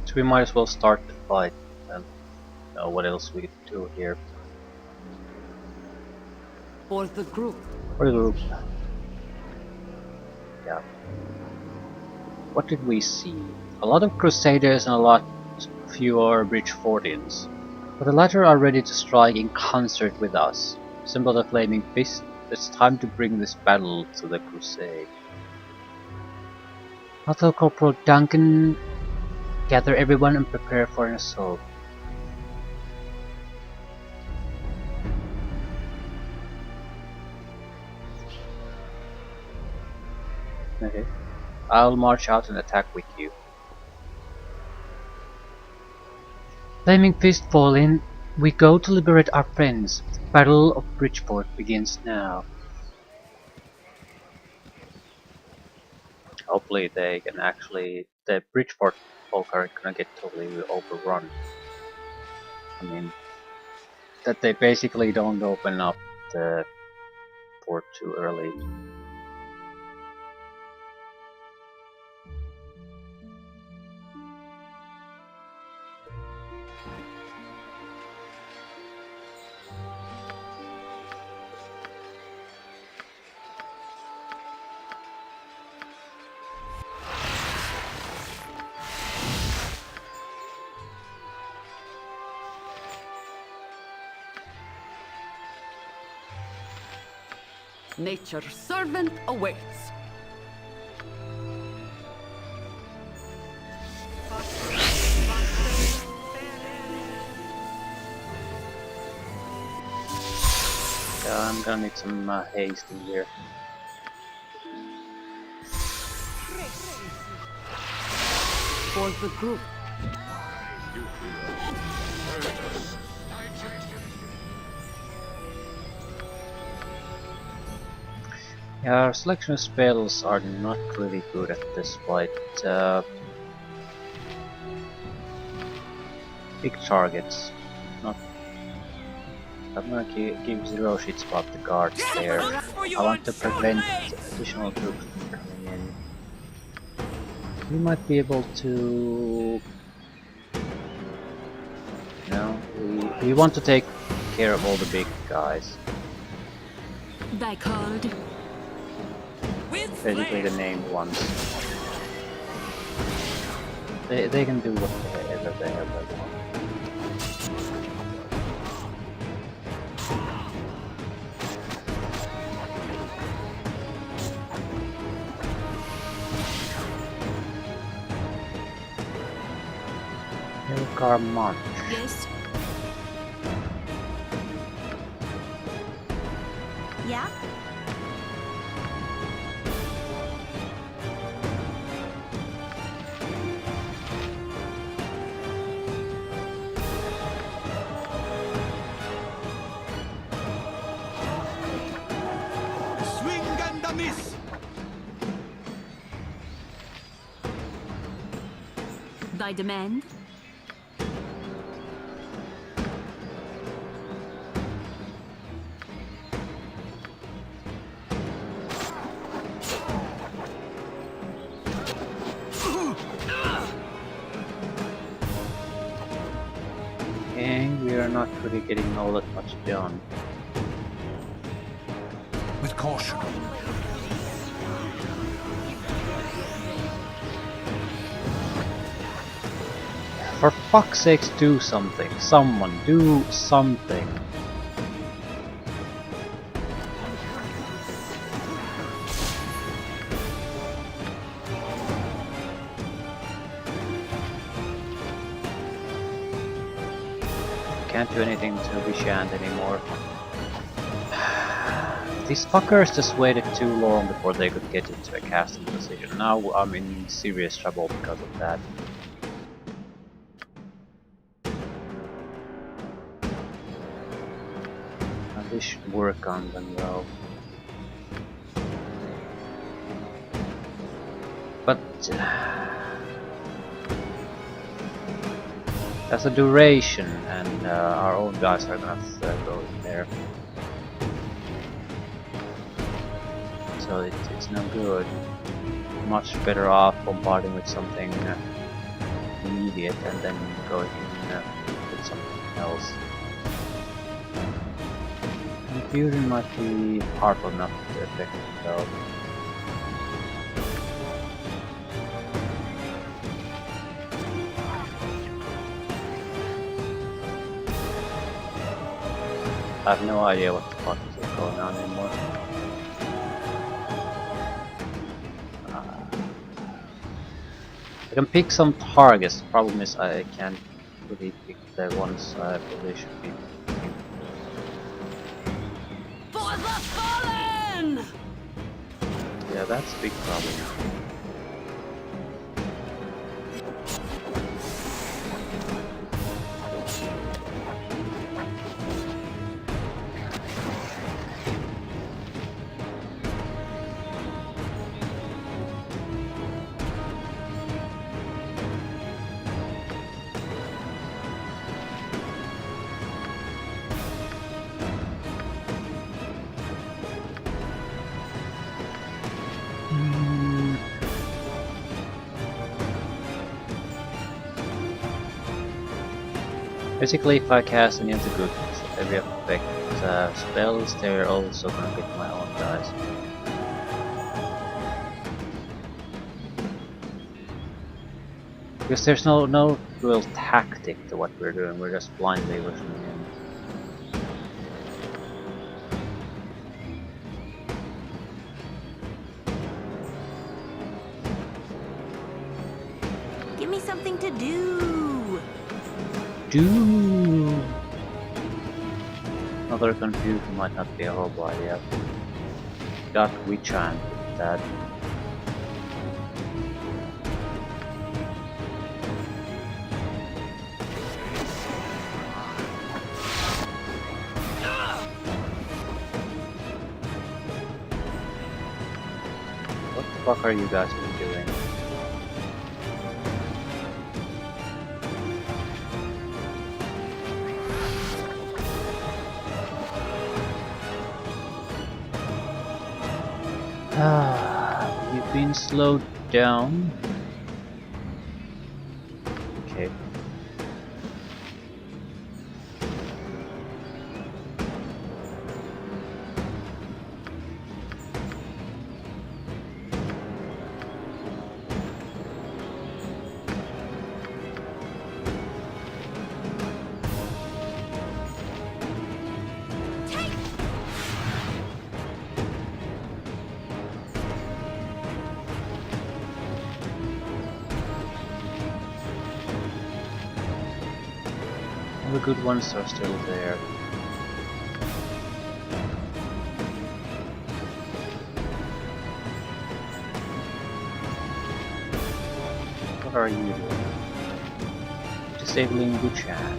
So we might as well start the fight and what else we could do here. For the group. For the group. Yeah. What did we see? A lot of Crusaders and a lot fewer Bridgefortians. But the latter are ready to strike in concert with us. Symbol the flaming fist. It's time to bring this battle to the crusade. Although Corporal Duncan, gather everyone and prepare for an assault. Okay. I'll march out and attack with you. Flaming fist fall in, we go to liberate our friends. Battle of Bridgefort begins now. Hopefully they can actually, the Bridgefort folk aren't gonna get totally overrun. I mean, that they basically don't open up the port too early. Nature's servant awaits. Yeah, I'm gonna need some haste in here. For the group. Yeah, our selection of spells are not really good at this fight. Big targets. Not. I'm gonna give zero shits about the guards there. I want to prevent additional troops from coming in. We might be able to. You know, we want to take care of all the big guys. Thy called. Basically the named ones. They can do whatever they want. Carmont. Yes. Yeah. Swing and a miss. Thy demand. And we are not really getting all that much done. With caution. For fuck's sakes, do something. Someone, do something. Can't do anything to Bishant anymore. These fuckers just waited too long before they could get into a casting position. Now I'm in serious trouble because of that. And this should work on them though. But that's a duration, and our own guys are gonna go in there. So it's no good. Much better off bombarding with something immediate and then go in with something else. Confusion might be powerful enough to affect itself. I have no idea what the fuck is going on anymore. I can pick some targets. The problem is I can't really pick the ones I probably should be picking. For the fallen! Yeah, that's a big problem. Basically, if I cast any of the good every effect spells, they're also gonna get my own dice. Because there's no real tactic to what we're doing, we're just blindly rushing in. Give me something to do. Another confusion might not be a horrible idea. Got Witchant with that. What the fuck are you guys been doing? You've been slowed down. Okay. The good ones are still there. What are you doing? Disabling Witchant.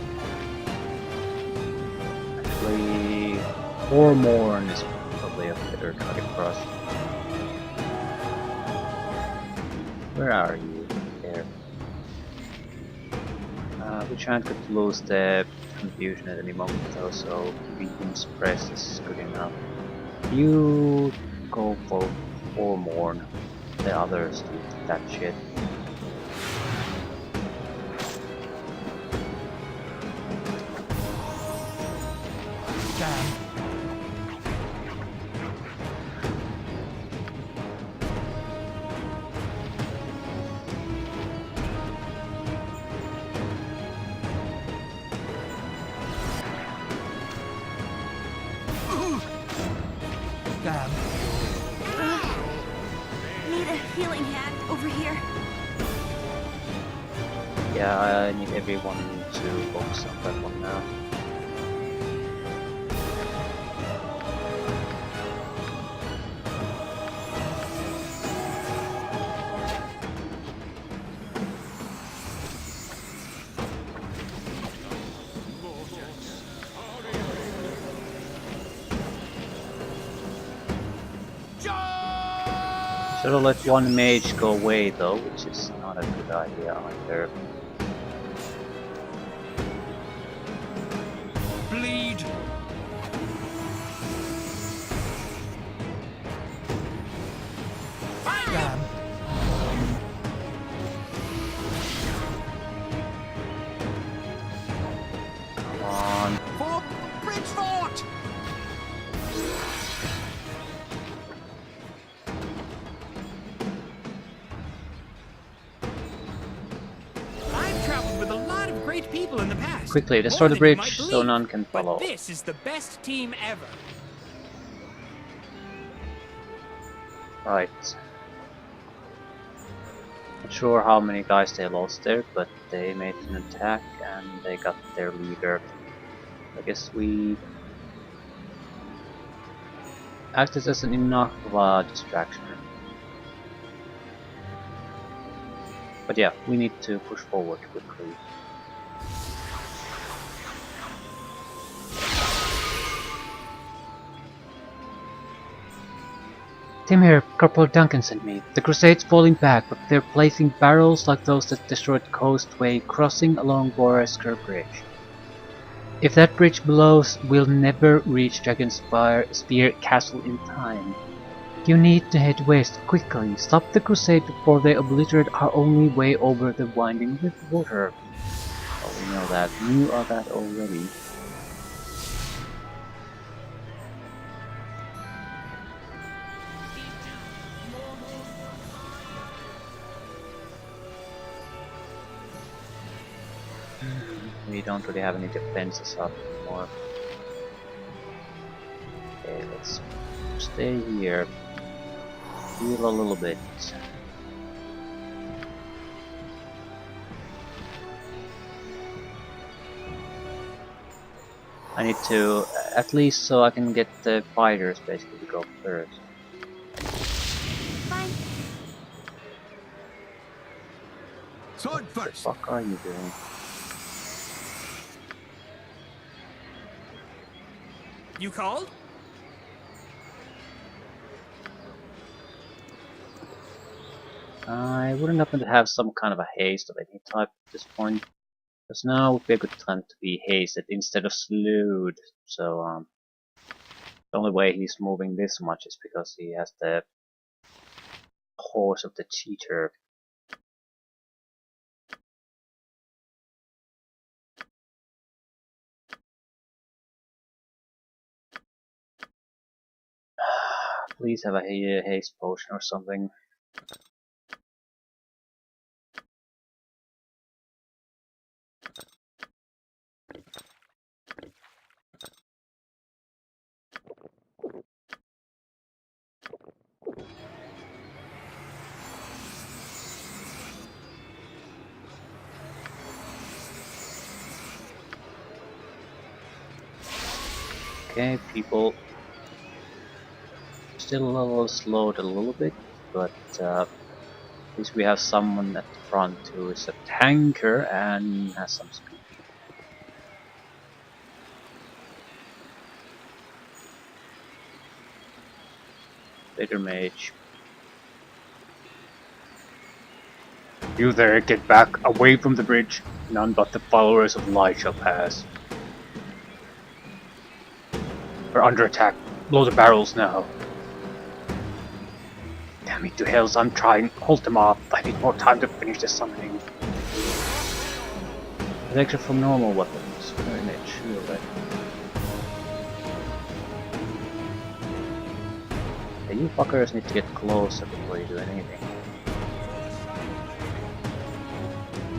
Actually, Hormorn is probably a better target for us. Where are you? There. Witchant could lose the confusion at any moment though, so keeping suppressed is good enough. You go for Hormorn, the others do that shit. Damn. Damn. Need a healing hand over here. Yeah, I need everyone to focus on that one now. Should have let one mage go away though, which is not a good idea either. Bleed. Fire! Damn. great people in the past. Quickly, destroy More the than you might bridge so believe. none can But follow. this is the best team ever. Right. Not sure how many guys they lost there, but they made an attack and they got their leader. I guess we acted as an enough of a distraction. But yeah, we need to push forward quickly. Tim here, Corporal Duncan sent me. The Crusade's falling back, but they're placing barrels like those that destroyed Coastway crossing along Boresker Bridge. If that bridge blows, we'll never reach DragonSpear Castle in time. You need to head west quickly. Stop the Crusade before they obliterate our only way over the winding water. Oh, we know that. We knew all that already. We don't really have any defenses up anymore. Okay, let's stay here. Heal a little bit. I need to, at least so I can get the fighters basically to go first. Fine. Sword What the first. fuck are you doing? You called? I wouldn't happen to have some kind of a haste of any type at this point. Because now would be a good time to be hasted instead of slowed. So, the only way he's moving this much is because he has the horse of the cheater. Please have a haste potion or something. Okay, people. Still a little slowed a little bit, but at least we have someone at the front who is a tanker and has some speed. Later mage. You there, get back, away from the bridge. None but the followers of light shall pass. We're under attack. Blow the barrels now. Damn it to hells, I'm trying. Hold them off. I need more time to finish the summoning. Protection from normal weapons. Very much shielded. Okay, you fuckers need to get closer before you do anything.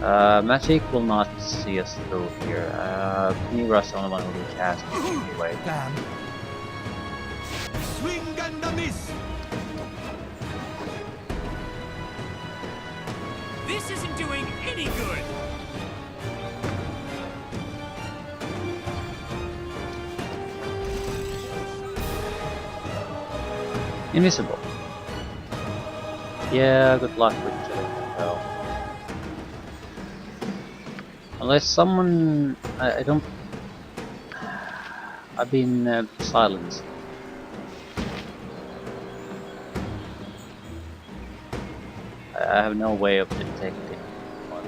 Magic will not see us through here. Mira's the only one who can cast it anyway. Damn. Swing and a miss. This isn't doing any good. Invisible. Yeah, good luck with killing them though. Unless someone... I don't... I've been silenced. I have no way of detecting one.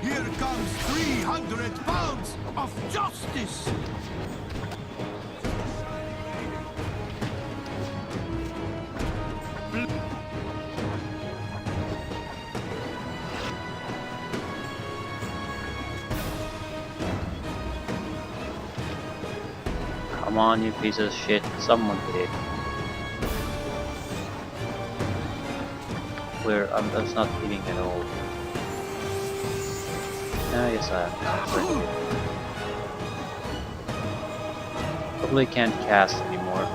Here comes 300 pounds of justice. Come on, you piece of shit. Someone did it. clear. That's not hitting at all. Yes, I am. Probably can't cast anymore.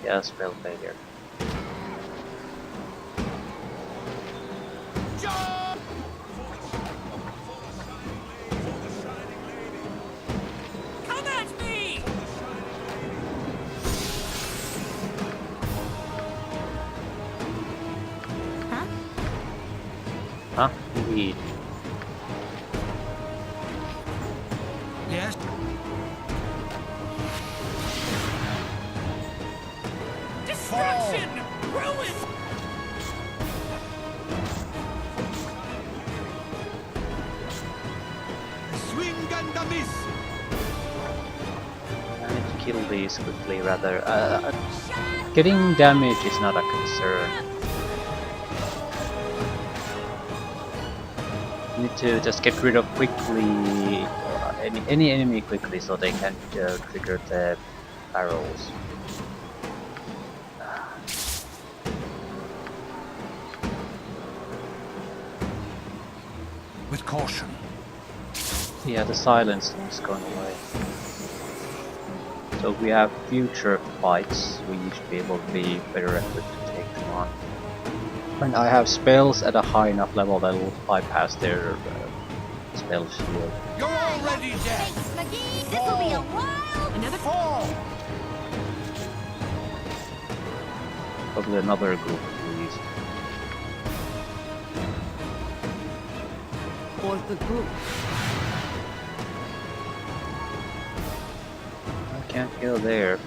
Yeah, spell failure. Come at me! Huh? Huh? Indeed. Yes. Destruction! Ruin! Swing and a miss! I need to kill these quickly rather. Getting damage is not a concern. I need to just get rid of quickly any enemy quickly so they can trigger the barrels. With caution. Yeah, the silence is going away. So if we have future fights, we should be able to be better equipped to take them on. And I have spells at a high enough level that will bypass their spell shield. You're already dead! This'll be a while. Another Fall! Probably another group of these. for the group. I can't go there.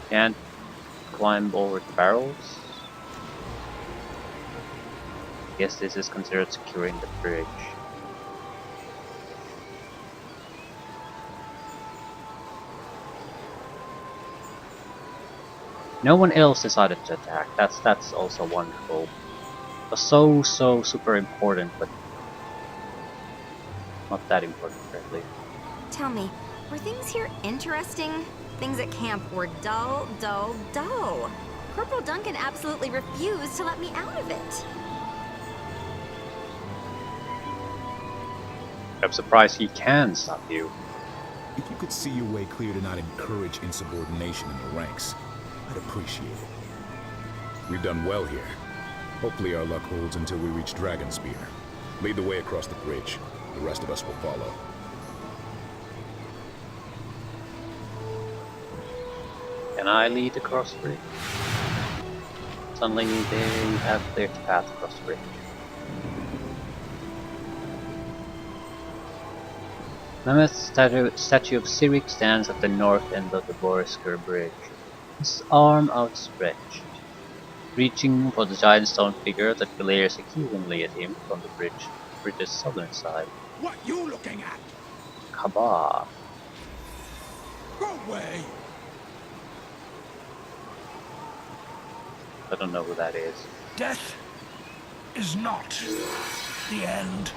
Can't climb over the barrels. Guess this is considered securing the bridge. No one else decided to attack. That's also wonderful. It was so super important, but not that important apparently. Tell me, were things here interesting? Things at camp were dull, dull, dull. Corporal Duncan absolutely refused to let me out of it. I'm surprised he can stop you. If you could see your way clear to not encourage insubordination in the ranks, I'd appreciate it. We've done well here. Hopefully our luck holds until we reach DragonSpear. Lead the way across the bridge. The rest of us will follow. Can I lead across the bridge? Suddenly they have cleared the path across the bridge. Mammoth statue of Cyric stands at the north end of the Borisker Bridge, his arm outstretched, reaching for the giant stone figure that glares accusingly at him from the bridge's southern side. What you looking at? Kabah! Go away! I don't know who that is. Death is not the end.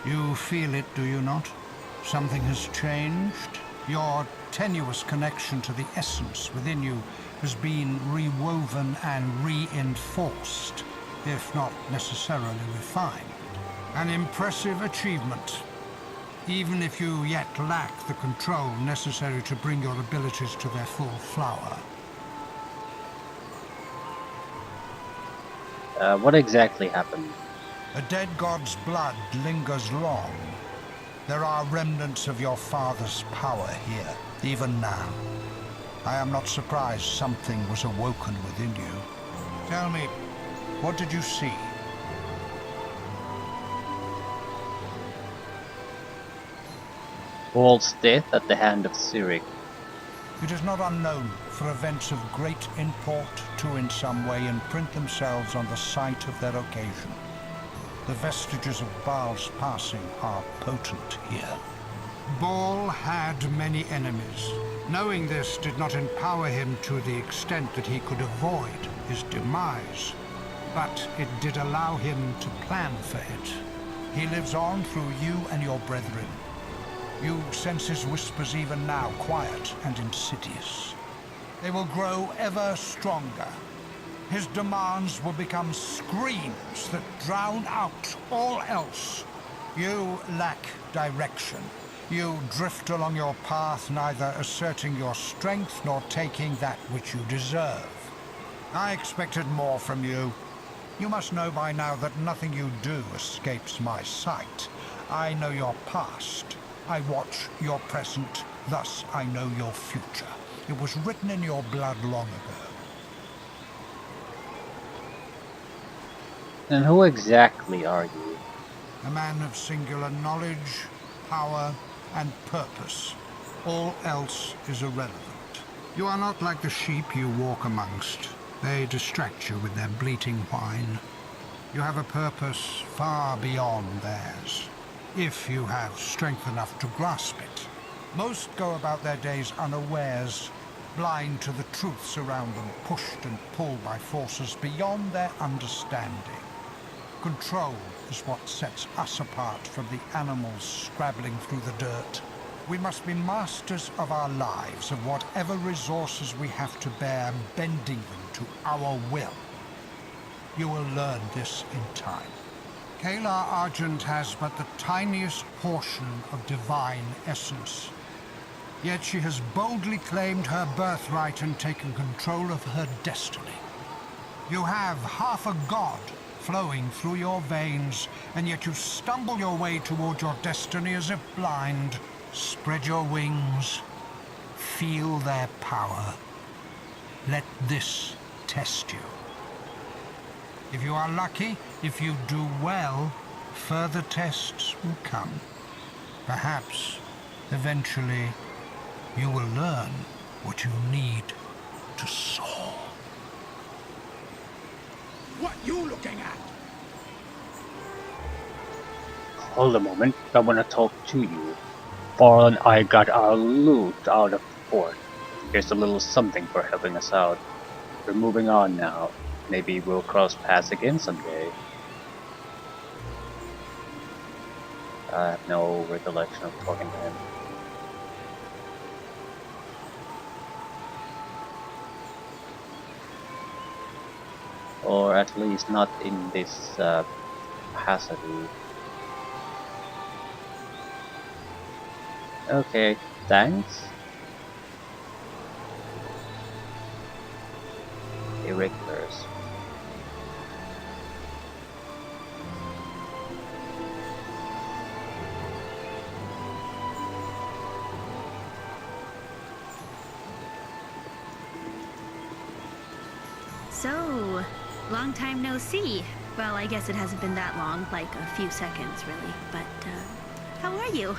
You feel it, do you not? Something has changed. Your tenuous connection to the essence within you has been rewoven and reinforced, if not necessarily refined. An impressive achievement, even if you yet lack the control necessary to bring your abilities to their full flower. What exactly happened? A dead god's blood lingers long. There are remnants of your father's power here, even now. I am not surprised something was awoken within you. Tell me, what did you see? Wald's death at the hand of Cyric. It is not unknown for events of great import to in some way imprint themselves on the site of their occasion. The vestiges of Baal's passing are potent here. Baal had many enemies. Knowing this did not empower him to the extent that he could avoid his demise, but it did allow him to plan for it. He lives on through you and your brethren. You sense his whispers even now, quiet and insidious. They will grow ever stronger. His demands will become screams that drown out all else. You lack direction. You drift along your path, neither asserting your strength nor taking that which you deserve. I expected more from you. You must know by now that nothing you do escapes my sight. I know your past. I watch your present, thus I know your future. It was written in your blood long ago. And who exactly are you? A man of singular knowledge, power, and purpose. All else is irrelevant. You are not like the sheep you walk amongst. They distract you with their bleating whine. You have a purpose far beyond theirs, if you have strength enough to grasp it. Most go about their days unawares, blind to the truths around them, pushed and pulled by forces beyond their understanding. Control is what sets us apart from the animals scrabbling through the dirt. We must be masters of our lives, of whatever resources we have to bear, bending them to our will. You will learn this in time. Kalar Argent has but the tiniest portion of divine essence. Yet she has boldly claimed her birthright and taken control of her destiny. You have half a god flowing through your veins, and yet you stumble your way toward your destiny as if blind. Spread your wings. Feel their power. Let this test you. If you are lucky, if you do well, further tests will come. Perhaps, eventually, you will learn what you need to soar. What you looking at? Hold a moment, I wanna talk to you. Paul and I got our loot out of the fort. Here's a little something for helping us out. We're moving on now. Maybe we'll cross paths again someday. I have no recollection of talking to him. Or at least not in this capacity. Okay, thanks. Irregulars. So, long time no see. Well, I guess it hasn't been that long, like a few seconds, really. But, how are you?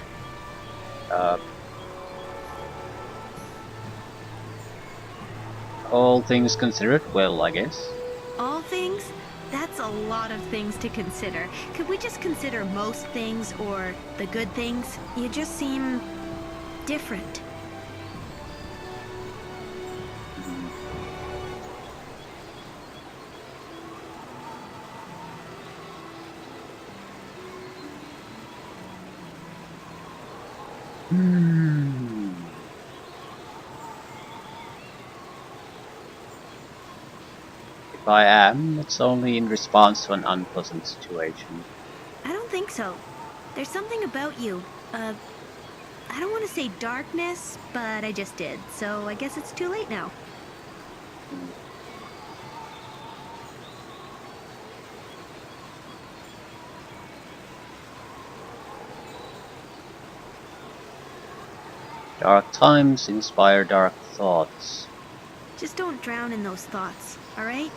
All things considered, well, I guess. All things? That's a lot of things to consider. Could we just consider most things, or the good things? You just seem different. Hmm. If I am, it's only in response to an unpleasant situation. I don't think so. There's something about you. I don't want to say darkness, but I just did, so I guess it's too late now. Hmm. Dark times inspire dark thoughts. Just don't drown in those thoughts, alright?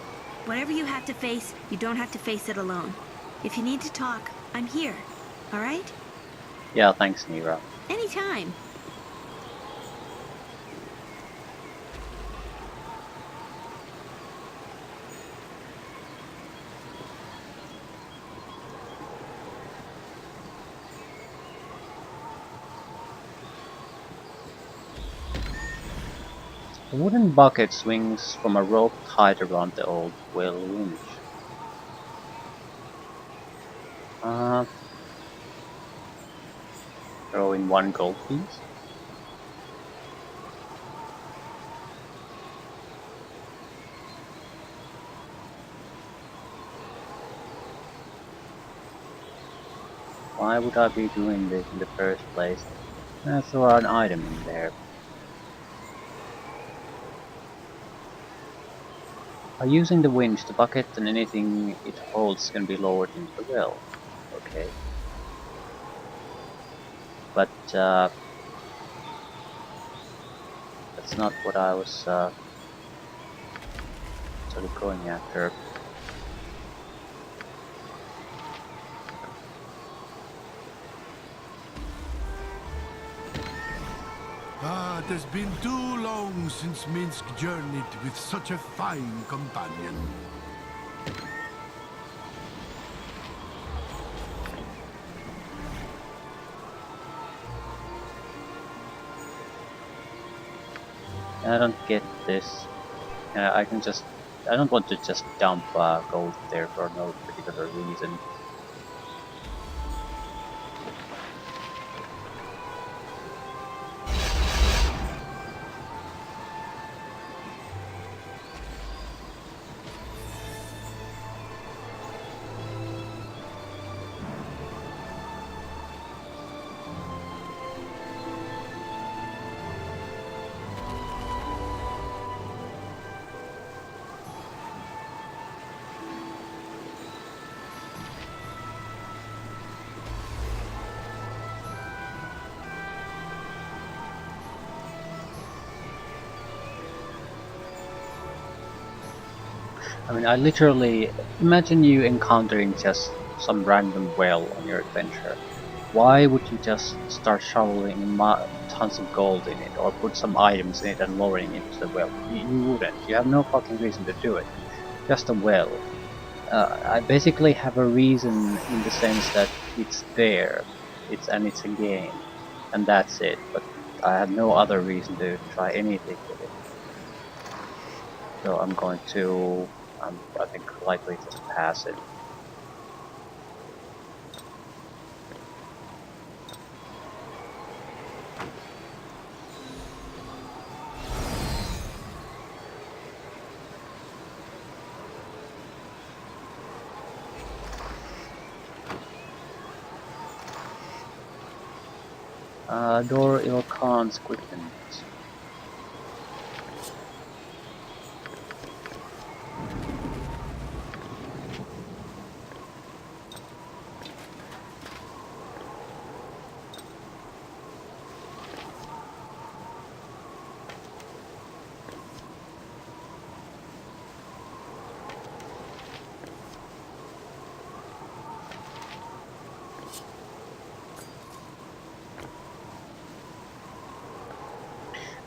Whatever you have to face, you don't have to face it alone. If you need to talk, I'm here, alright? Yeah, thanks, Nira. Anytime. A wooden bucket swings from a rope tied around the old whale winch. Throw in 1 gold piece. Why would I be doing this in the first place? Throw an item in there. By using the winch, the bucket and anything it holds can be lowered into the well. Okay. But that's not what I was actually going after. Ah, it has been too long since Minsk journeyed with such a fine companion. I don't get this. I can just... I don't want to just dump gold there for no particular reason. I mean, I literally imagine you encountering just some random whale on your adventure. Why would you just start shoveling tons of gold in it, or put some items in it and lowering it to the well? You wouldn't. You have no fucking reason to do it. Just a well. I basically have a reason in the sense that it's there. It's a game, and that's it. But I have no other reason to try anything with it. So I'm going to, I think, likely just pass it. Door Ilkhan's equipment.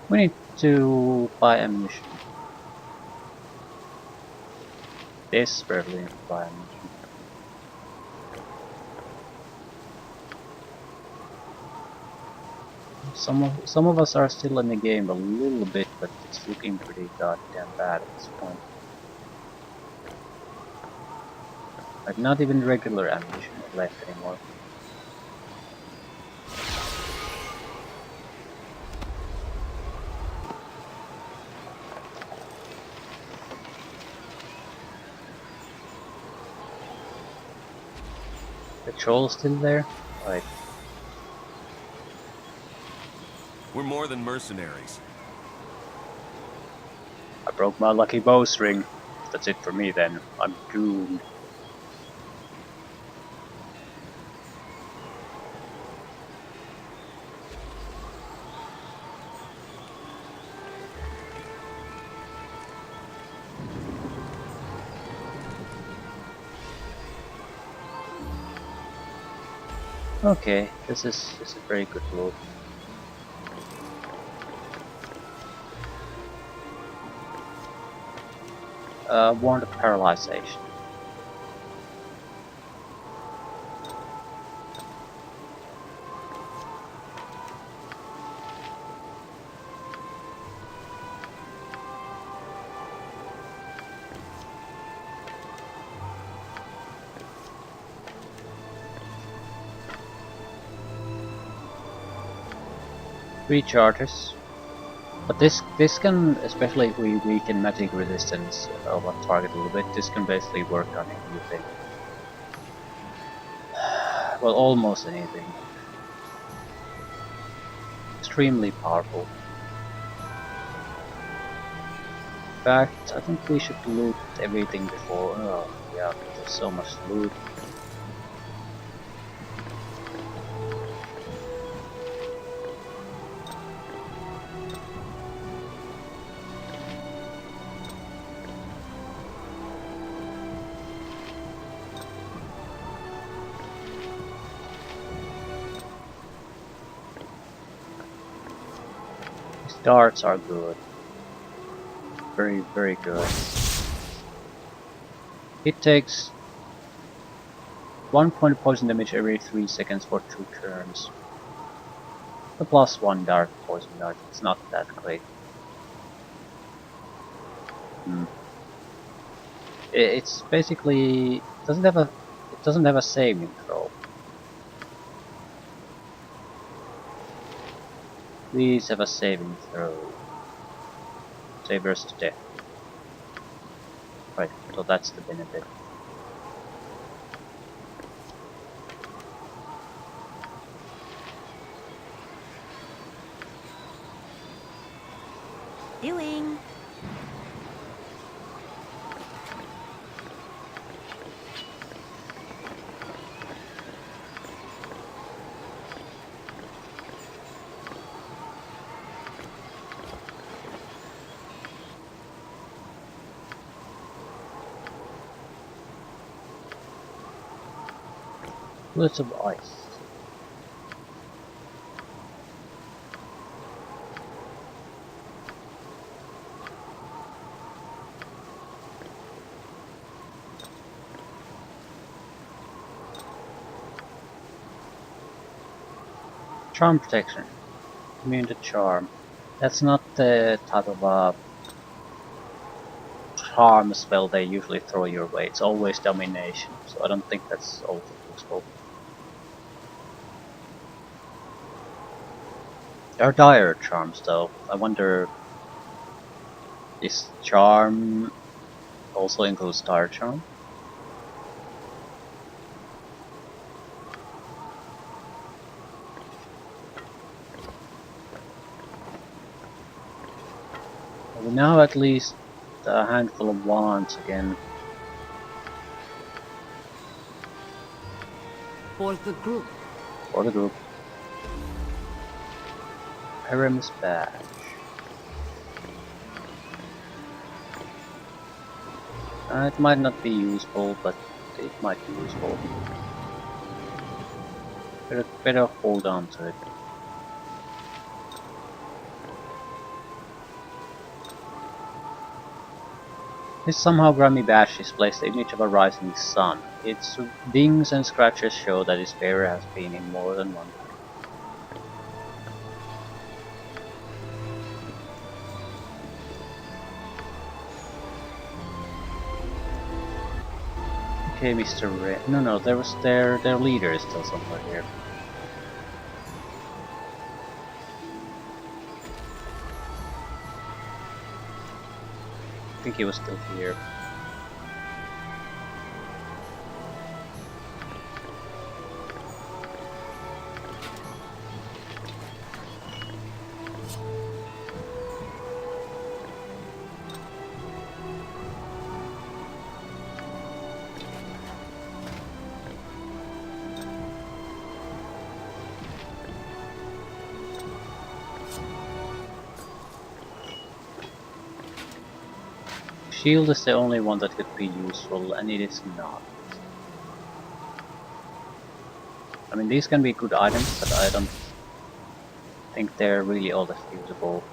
We need to buy ammunition. Desperately need to buy ammunition. Some of us are still in the game a little bit, but it's looking pretty goddamn bad at this point. Like, not even regular ammunition is left anymore. The troll's still there? Right. We're more than mercenaries. I broke my lucky bowstring. That's it for me then. I'm doomed. Okay, this is a very good loot. Warrant of paralyzation. Recharges. But this can, especially if we weaken magic resistance of a target a little bit, this can basically work on anything. Well, almost anything. Extremely powerful. In fact, I think we should loot everything before. Oh, yeah, there's so much loot. Darts are good. Very, very good. It takes 1 point of poison damage every 3 seconds for 2 turns. The +1 dart poison dart. It's not that great. It's basically it doesn't have a saving throw. Please have a saving throw. Save versus death. Right, so that's the benefit. Doing. Bullets of ice. Charm protection. Immune to charm. That's not the type of charm spell they usually throw your way. It's always domination, so I don't think that's also useful. There are dire charms though. I wonder, is charm also includes dire charm? We now at least a handful of wands again. For the group. For the group. Pyramus badge. It might not be useful, but it might be useful. Better hold on to it. This somehow grimy badge displays the image of a rising sun. Its dings and scratches show that its bearer has been in more than one. Okay, Mr. Red. No, there was their leader is still somewhere here. I think he was still here. Shield is the only one that could be useful, and it is not. I mean, these can be good items, but I don't think they're really all that usable.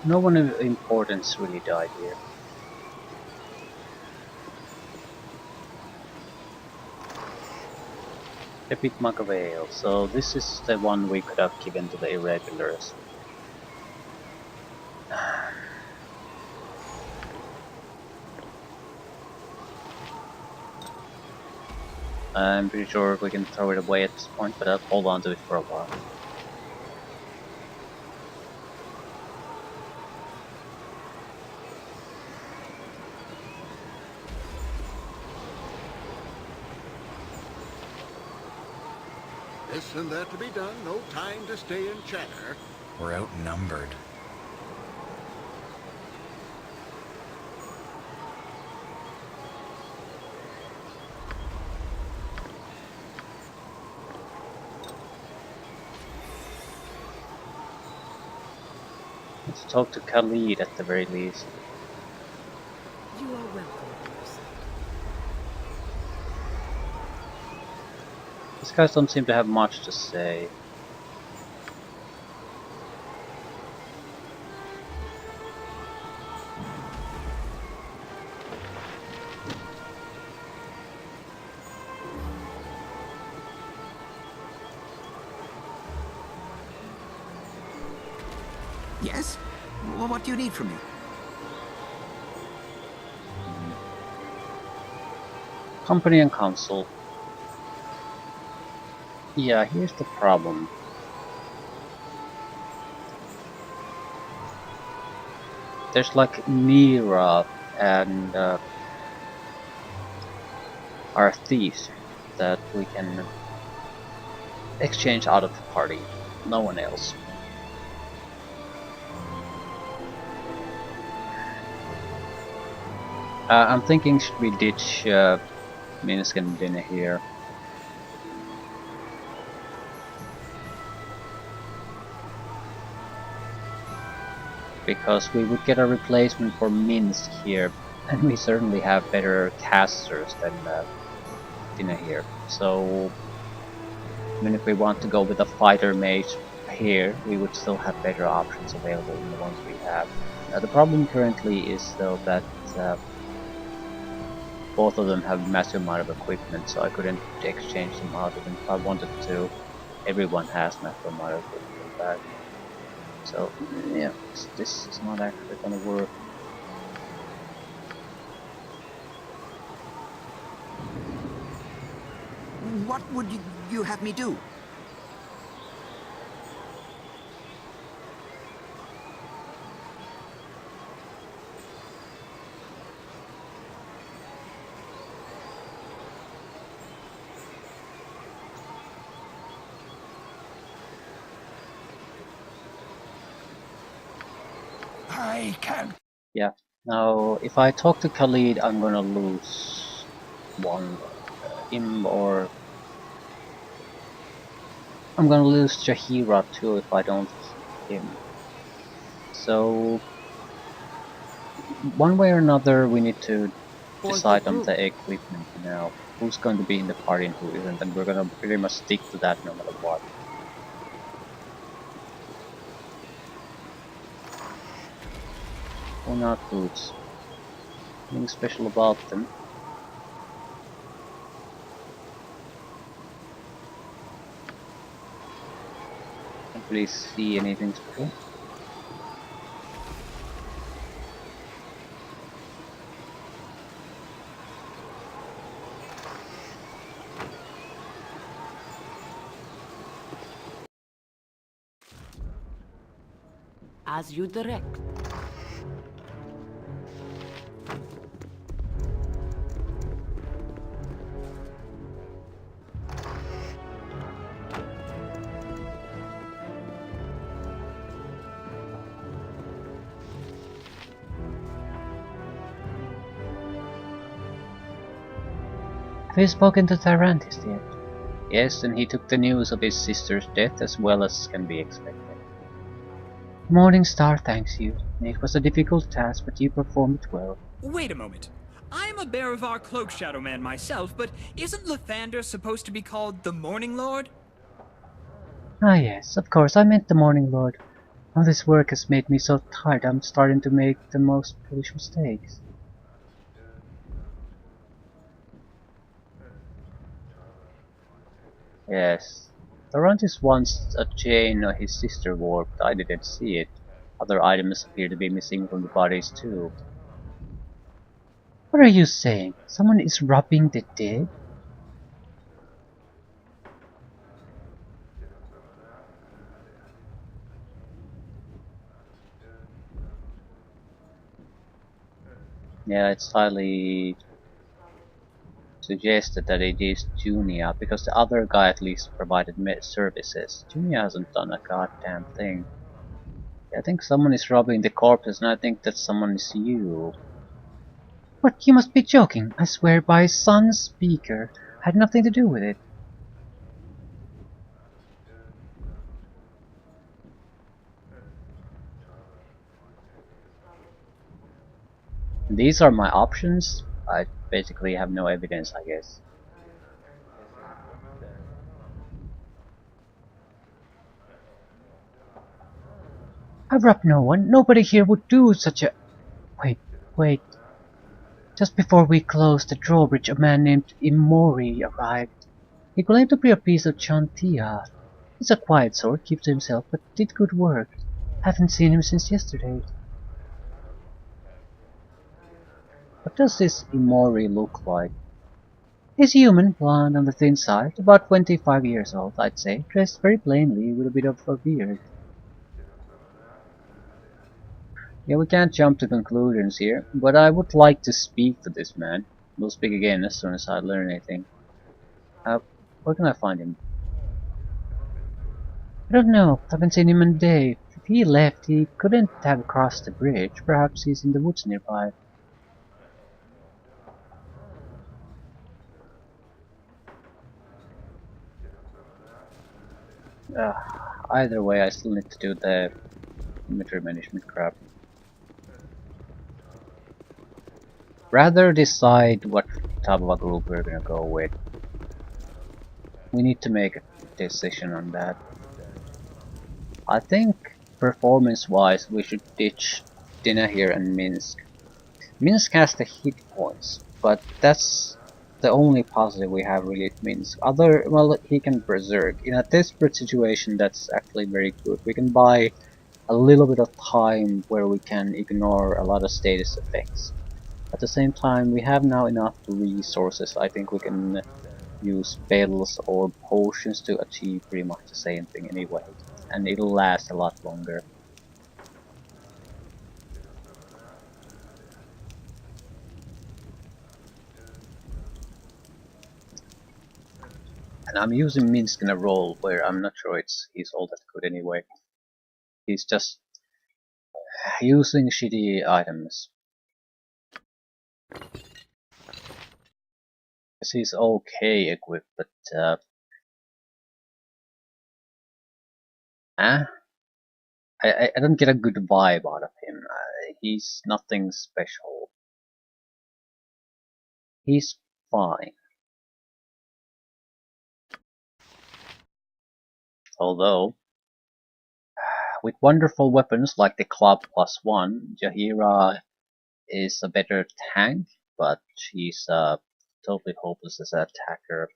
No one of importance really died here. Epic Machiavel, so this is the one we could have given to the irregulars. I'm pretty sure we can throw it away at this point, but I'll hold on to it for a while. This and that to be done, no time to stay and chatter. We're outnumbered. Let's talk to Khalid at the very least. You are welcome. These guys don't seem to have much to say. Yes? Well, what do you need from me? Company and council. Yeah, here's the problem. There's like Mira and our thieves that we can exchange out of the party. No one else. I'm thinking, should we ditch Minsk and Dinner here? Because we would get a replacement for Minsk here, and we certainly have better casters than Dinner here. So, I mean, if we want to go with a fighter mage here, we would still have better options available than the ones we have. The problem currently is though that both of them have massive amount of equipment, so I couldn't exchange them out of them if I wanted to. Everyone has massive amount of equipment back. So yeah, this is not actually gonna work. What would you have me do? I can't. Yeah. Now, if I talk to Khalid, I'm gonna lose one him, or I'm gonna lose Jahira too if I don't keep him. So, one way or another, we need to decide on the equipment now. Who's going to be in the party and who isn't, and we're gonna pretty much stick to that no matter what. Or not boots. Nothing special about them. Can't really see anything special. As you direct. Have you spoken to Tyrantis yet? Yes, and he took the news of his sister's death as well as can be expected. Morning Star thanks you. It was a difficult task, but you performed it well. Wait a moment. I'm a bearer of our cloak, Shadow Man, myself, but isn't Lathander supposed to be called the Morning Lord? Ah yes, of course, I meant the Morning Lord. All this work has made me so tired I'm starting to make the most foolish mistakes. Yes. Tarantis wants a chain his sister wore, but I didn't see it. Other items appear to be missing from the bodies too. What are you saying? Someone is robbing the dead? Yeah, it's highly suggested that it is Junia, because the other guy at least provided services. Junia hasn't done a goddamn thing. I think someone is robbing the corpses, and I think that someone is you. What? You must be joking. I swear by Sun's speaker, I had nothing to do with it. These are my options. I basically have no evidence, I guess. I've robbed no one. Nobody here would do such a... Wait. Just before we closed the drawbridge, a man named Imori arrived. He claimed to be a piece of Chantia. He's a quiet sort, keeps to himself, but did good work. Haven't seen him since yesterday. What does this Imori look like? He's human, blonde on the thin side, about 25 years old, I'd say, dressed very plainly with a bit of a beard. Yeah, we can't jump to conclusions here, but I would like to speak to this man. We'll speak again as soon as I learn anything. Where can I find him? I don't know. Haven't seen him in a day. If he left, he couldn't have crossed the bridge. Perhaps he's in the woods nearby. Either way, I still need to do the inventory management crap. Rather decide what type of a group we're gonna go with. We need to make a decision on that. I think performance-wise, we should ditch Dinahir and Minsk. Minsk has the hit points, but that's the only positive we have really at Minsk. Well, he can berserk. In a desperate situation, that's actually very good. We can buy a little bit of time where we can ignore a lot of status effects. At the same time, we have now enough resources. I think we can use spells or potions to achieve pretty much the same thing anyway, and it'll last a lot longer. And I'm using Minsk in a role where I'm not sure he's all that good anyway. He's just using shitty items. Because he's okay equipped, but I don't get a good vibe out of him. He's nothing special. He's fine. Although, with wonderful weapons like the Club +1, Jaheira is a better tank, but she's totally hopeless as an attacker.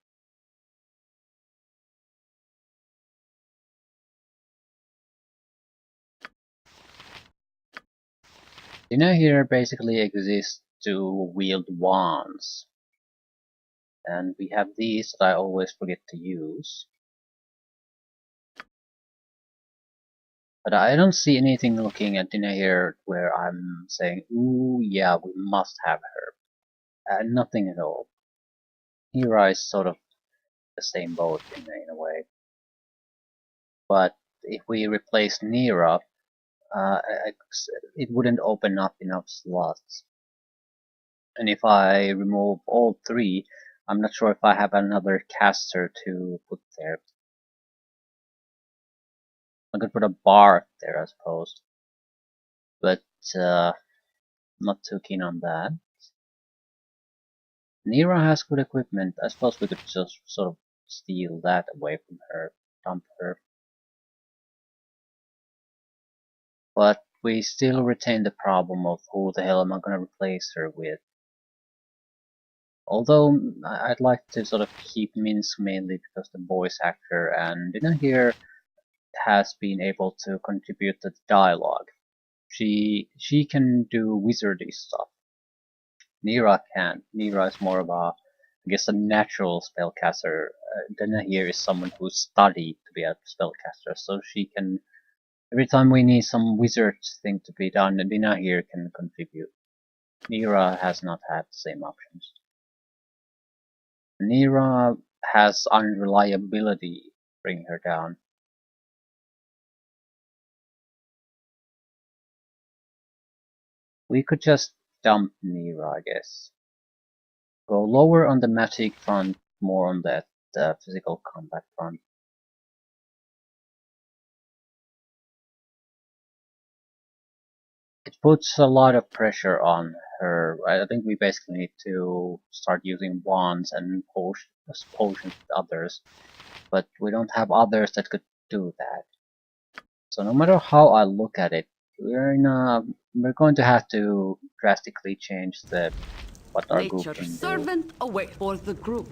Dinah here basically exists to wield wands. And we have these that I always forget to use. But I don't see anything looking at Dina here where I'm saying, ooh, yeah, we must have her. Nothing at all. Hira is sort of the same boat in a way. But if we replace Nira, it wouldn't open up enough slots. And if I remove all three, I'm not sure if I have another caster to put there. I could put a bar there, I suppose. But not too keen on that. Nira has good equipment. I suppose we could just sort of steal that away from her, dump her. But we still retain the problem of who the hell am I gonna replace her with. Although I'd like to sort of keep Minsk mainly because the voice actor and Dina here has been able to contribute to the dialogue. She can do wizardy stuff. Nira can't. Nira is more of a, I guess, a natural spellcaster. Dina here is someone who studied to be a spellcaster, so she can. Every time we need some wizard thing to be done, Dina here can contribute. Nira has not had the same options. Nira has unreliability bring her down. We could just dump Nira, I guess. Go lower on the magic front, more on that physical combat front. It puts a lot of pressure on her. I think we basically need to start using wands and potions with others, but we don't have others that could do that. So no matter how I look at it, we're going to have to drastically change what our group Nature's can do. servant await for the group.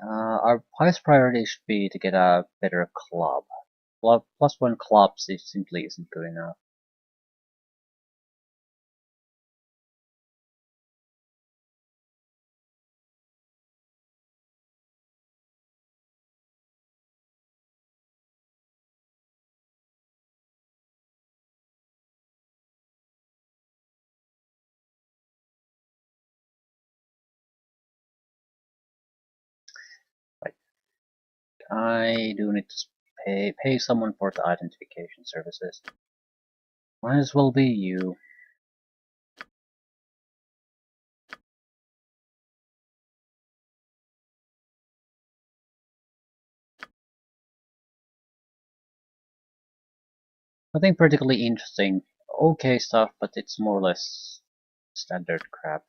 Our highest priority should be to get a better club. Plus one club simply isn't good enough. Right. I do need to pay someone for the identification services. Might as well be you. Nothing particularly interesting. Okay stuff, but it's more or less standard crap.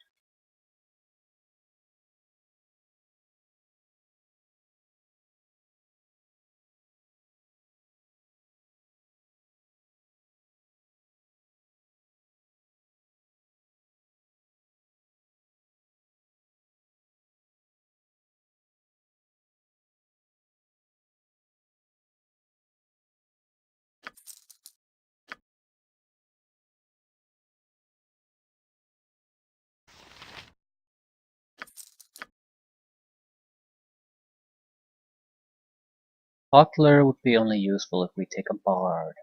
Butler would be only useful if we take a bard.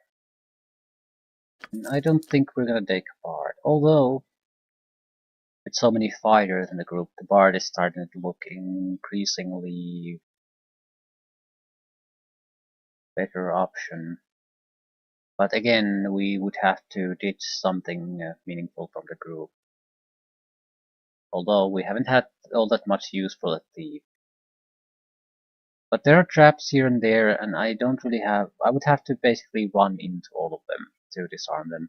And I don't think we're gonna take a bard. Although, with so many fighters in the group, the bard is starting to look increasingly better option. But again, we would have to ditch something meaningful from the group. Although we haven't had all that much use for the thief. But there are traps here and there, and I don't really have. I would have to basically run into all of them to disarm them.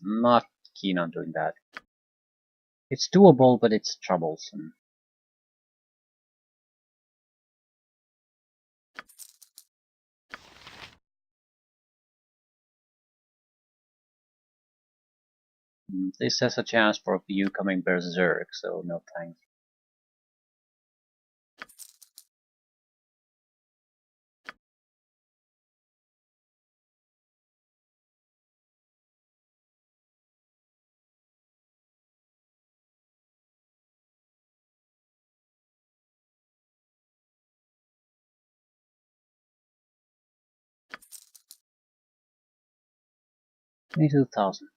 Not keen on doing that. It's doable, but it's troublesome. This has a chance for you coming berserk, so no thanks. 22,000.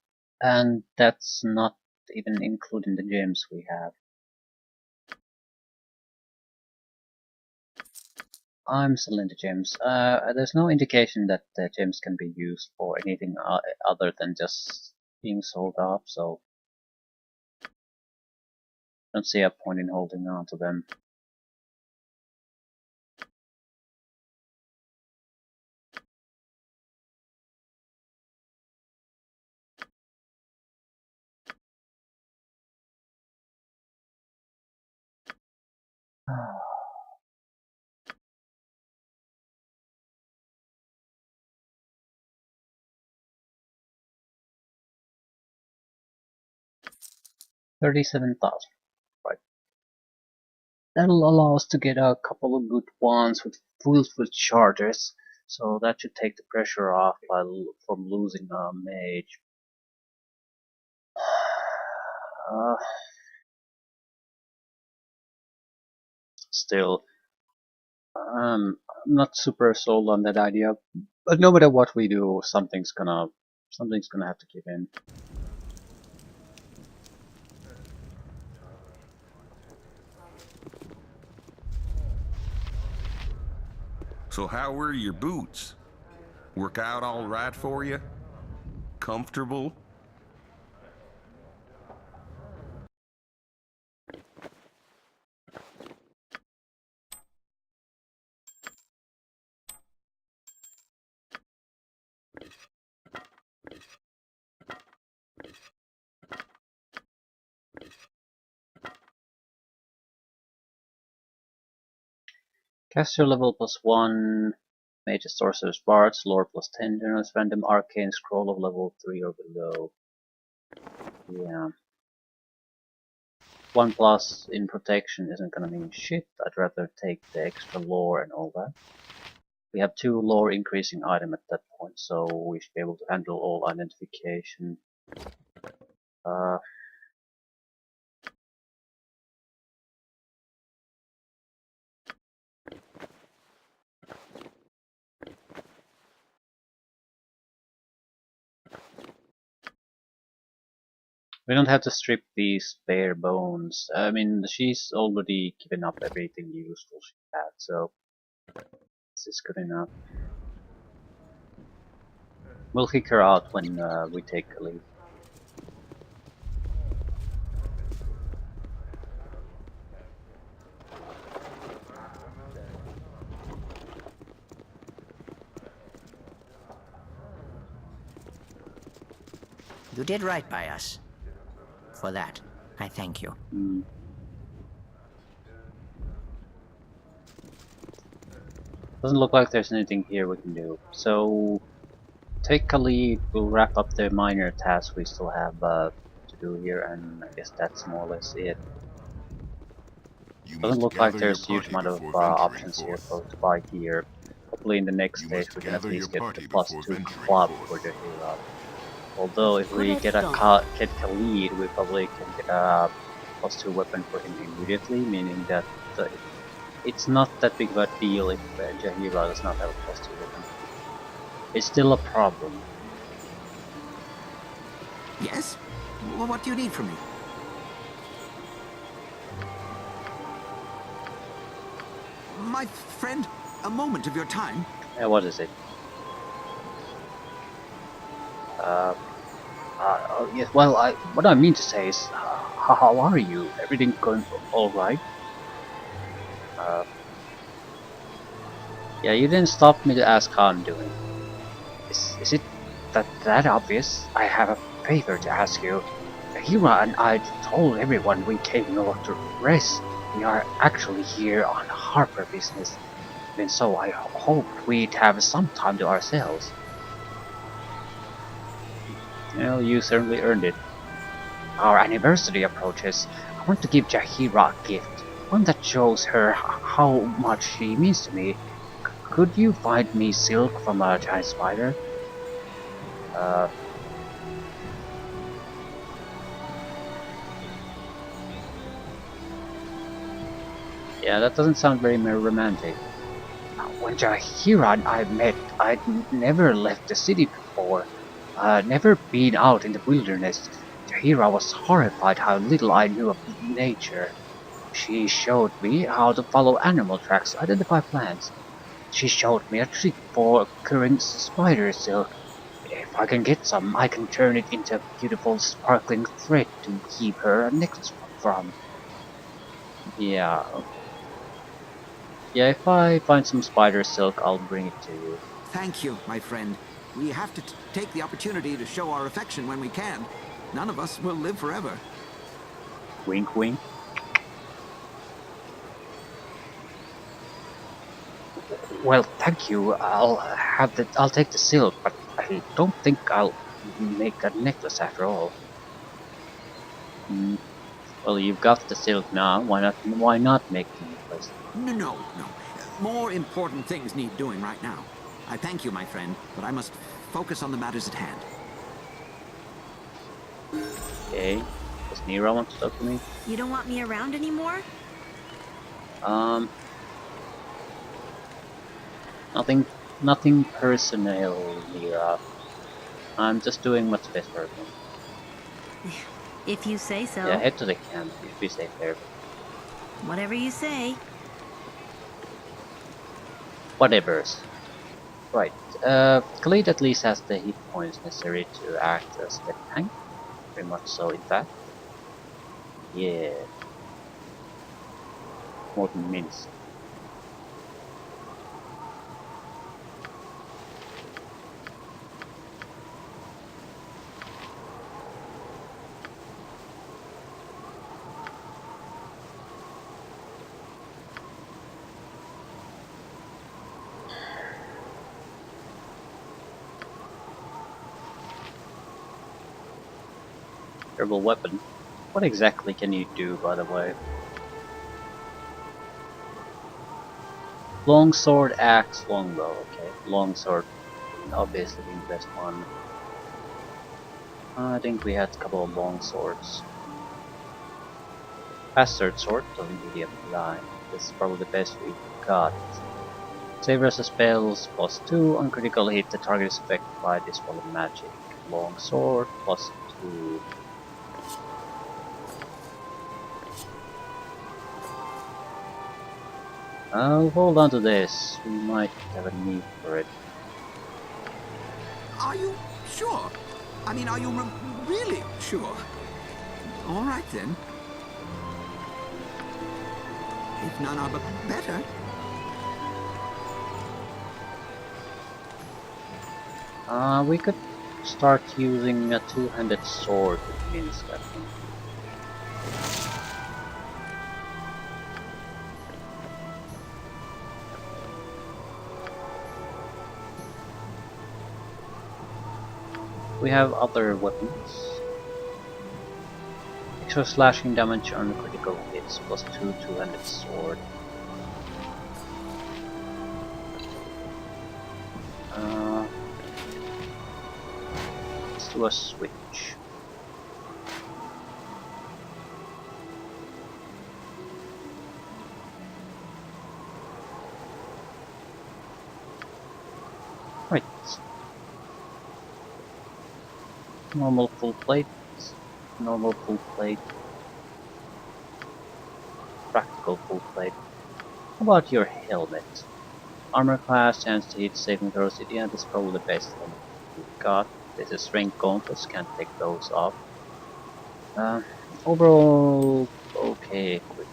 And that's not even including the gems we have. I'm selling the gems. There's no indication that the gems can be used for anything other than just being sold off, so I don't see a point in holding on to them. $37,000. Right. That'll allow us to get a couple of good ones with full chargers, so that should take the pressure off from losing a mage. Still, I'm not super sold on that idea, but no matter what we do, something's gonna have to give in. So how were your boots? Work out all right for you? Comfortable? Caster level +1, Mage Sorcerer's Bards, Lore +10, Generous Random Arcane Scroll of level 3 or below. Yeah. 1+ in protection isn't gonna mean shit. I'd rather take the extra lore and all that. We have 2 lore increasing item at that point, so we should be able to handle all identification. We don't have to strip these bare bones. I mean, she's already given up everything useful she had, so this is good enough. We'll kick her out when we take a leave. You did right by us. For that, I thank you. Doesn't look like there's anything here we can do. So, take a lead, we'll wrap up the minor tasks we still have to do here, and I guess that's more or less it. Doesn't look like there's a huge amount of options here for to buy gear. Hopefully in the next stage we can at least get the +2 club for the hero. Although if we get Khalid, we probably can get a +2 weapon for him immediately, meaning that it's not that big of a deal if Jaheira does not have a +2 weapon. It's still a problem. Yes? Well, what do you need from me? My friend, a moment of your time. What is it? Yes, well, what I mean to say is, how are you? Everything going alright? Yeah, you didn't stop me to ask how I'm doing. Is it that obvious? I have a favor to ask you. Hira and I told everyone we came north to rest. We are actually here on harbor business. Even so, I hoped we'd have some time to ourselves. Well, you certainly earned it. Our anniversary approaches. I want to give Jaheira a gift. One that shows her how much she means to me. Could you find me silk from a giant spider? Yeah, that doesn't sound very romantic. When Jaheira and I met, I'd never left the city before. I'd never been out in the wilderness. The hero was horrified how little I knew of nature. She showed me how to follow animal tracks, identify plants. She showed me a trick for curing spider silk. If I can get some, I can turn it into a beautiful sparkling thread to keep her a necklace from. Yeah. Yeah, if I find some spider silk, I'll bring it to you. Thank you, my friend. We have to take the opportunity to show our affection when we can. None of us will live forever. Wink, wink. Well, thank you. I'll take the silk, but I don't think I'll make a necklace after all. Well, you've got the silk now. Why not make the necklace? No. More important things need doing right now. I thank you, my friend, but I must focus on the matters at hand. Okay. Does Nero want to talk to me? You don't want me around anymore? Nothing personal, Nero. I'm just doing what's best for me. If you say so. Yeah, head to the camp if we stay there. Whatever you say. Whatever's. Right. Khalid at least has the hit points necessary to act as the tank. Very much so, in fact. Yeah. More than mince. Herbal weapon. What exactly can you do, by the way? Longsword, axe, longbow. Okay, longsword, obviously the best one. I think we had a couple of long swords. Bastard sword doesn't really apply. This is probably the best we got. Save versus spells +2 on critical hit. The target is affected by dispel of magic. Long sword +2. I'll hold on to this. We might have a need for it. Are you sure? I mean, are you really sure? All right, then. If none are better. We could start using a two-handed sword with Minsk, I think. We have other weapons. Extra slashing damage on critical hits +2 two-handed sword. Let's do a switch. Right. Normal full plate, normal full plate, practical full plate. How about your helmet? Armor class, chance to hit, saving throws. Yeah, this is probably the best one we've got. This is strength gauntlets, can't take those off. Overall, okay equipment.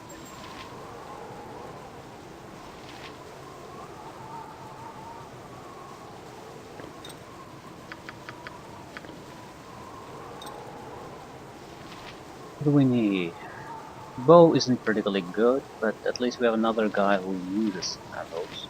What do we need? Bow isn't particularly good, but at least we have another guy who uses arrows.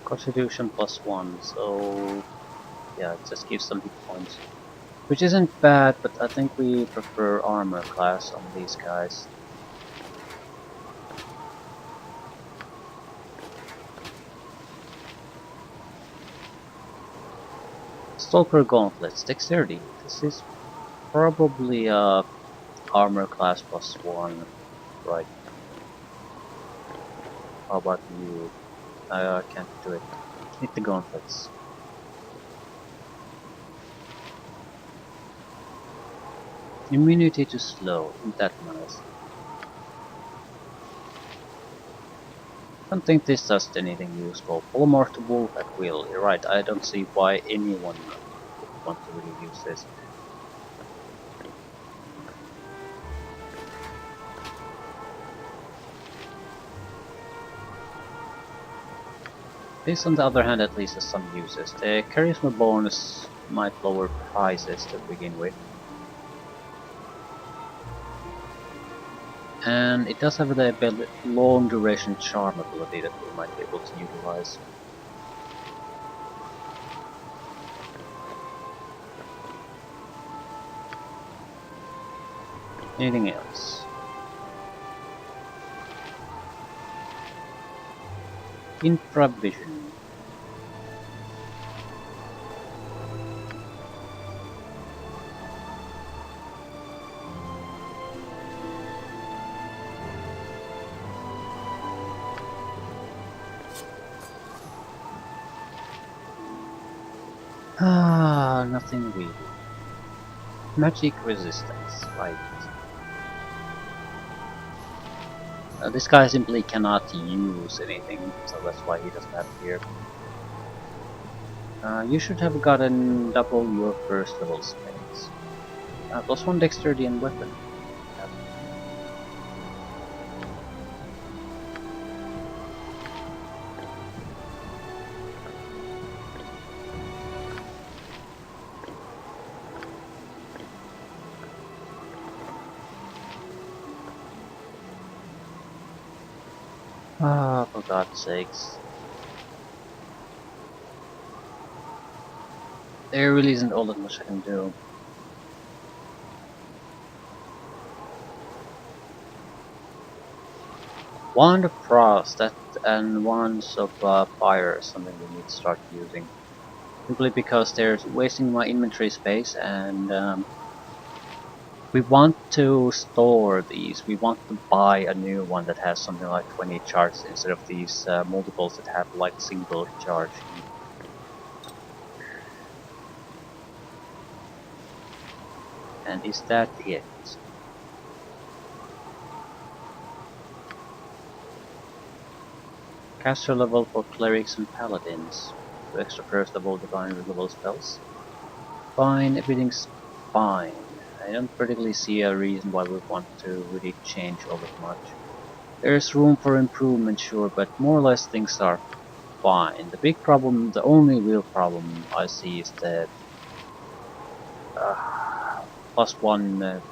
Constitution +1, so yeah, it just gives some hit points. Which isn't bad, but I think we prefer armor class on these guys. Stalker Gauntlets, Dexterity. This is probably armor class +1, right? How about you? I can't do it. Hit the gauntlets. Immunity to slow, isn't that nice? Don't think this does anything useful. Polymorph to wolf at will. You're right, I don't see why anyone would want to really use this. This on the other hand at least has some uses. The charisma bonus might lower prices to begin with. And it does have the long duration charm ability that we might be able to utilize. Anything else? Infravision. Nothing really. Magic resistance, right. This guy simply cannot use anything, so that's why he doesn't have here. You should have gotten double your first level spells. +1 dexterity and weapon. For God's sakes. There really isn't all that much I can do. Wand of Frost, that and Wands of Fire is something we need to start using. Simply because they're wasting my inventory space, and we want to store these. We want to buy a new one that has something like 20 charges instead of these multiples that have like single charge. And is that it? Caster level for clerics and paladins. 2 extra first level divine level spells. Fine, everything's fine. I don't particularly see a reason why we want to really change all that much. There's room for improvement, sure, but more or less things are fine. The big problem, the only real problem I see is the +1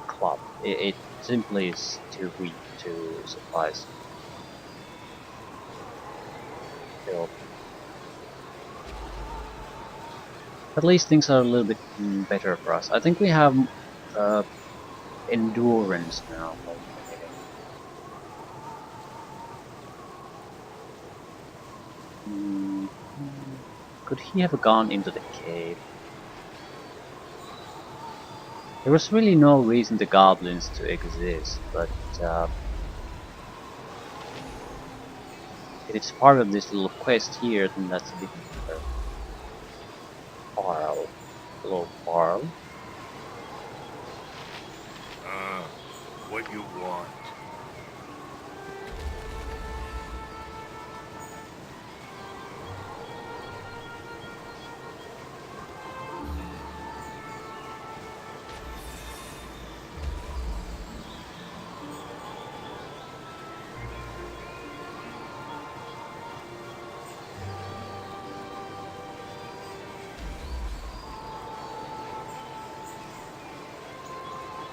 club. It simply is too weak to suffice. Still. At least things are a little bit better for us. I think we have endurance now. Could he have gone into the cave? There was really no reason the goblins to exist, but if it's part of this little quest here, then that's a bit better. Farl. Hello, Farl. What you want?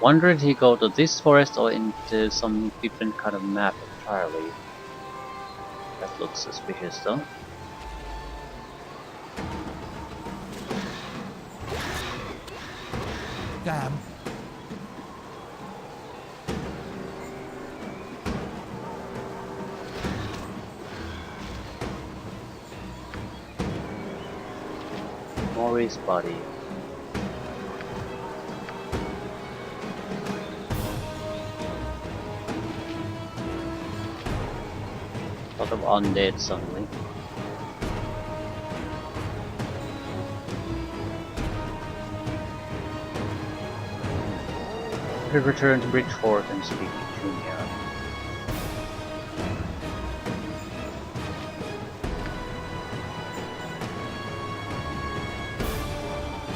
Wonder if he go to this forest or into some different kind of map entirely. That looks suspicious though. Damn. More Mori's body. Lot of undead suddenly. We return to Bridgefort and speak to Junior.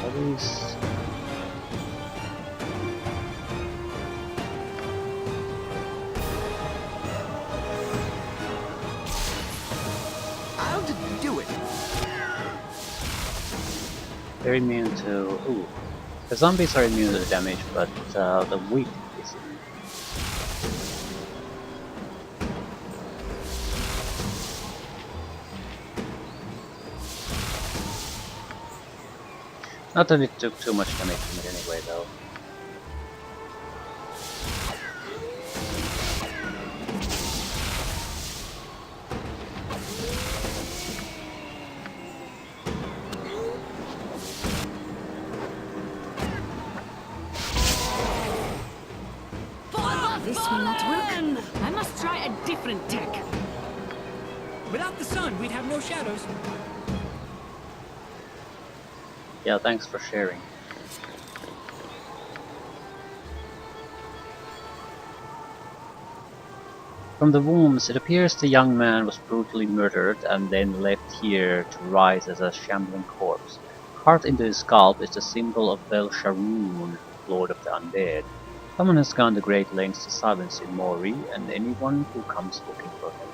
What is... I'll do it. They're immune to... Ooh. The zombies are immune to the damage, but the weak is immune. Not that it took too much damage from it anyway, though. This will not work. I must try a different tech. Without the sun, we'd have no shadows. Yeah, thanks for sharing. From the wounds, it appears the young man was brutally murdered and then left here to rise as a shambling corpse. Carved into his scalp is the symbol of Bel-Sharoon, Lord of the Undead. Someone has gone to great lengths to silence Mori and anyone who comes looking for him.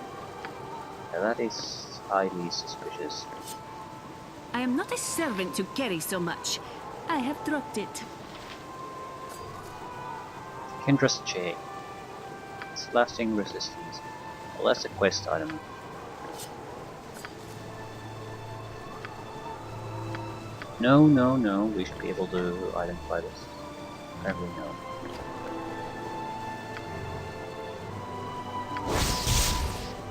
Yeah, that is highly suspicious. I am not a servant to carry so much. I have dropped it. Kendra's chain. It's lasting resistance. Well, that's a quest item. No, no, no. We should be able to identify this. Apparently no.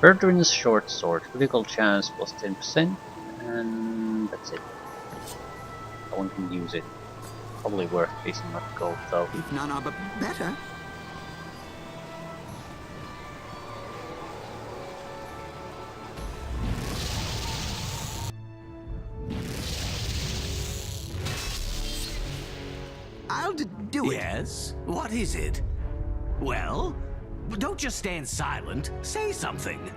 Bertrand's short sword. Critical chance plus 10%. And that's it. No one can use it. Probably worth facing enough gold though. If none are but better. I'll do it. Yes? What is it? Well, don't just stand silent. Say something.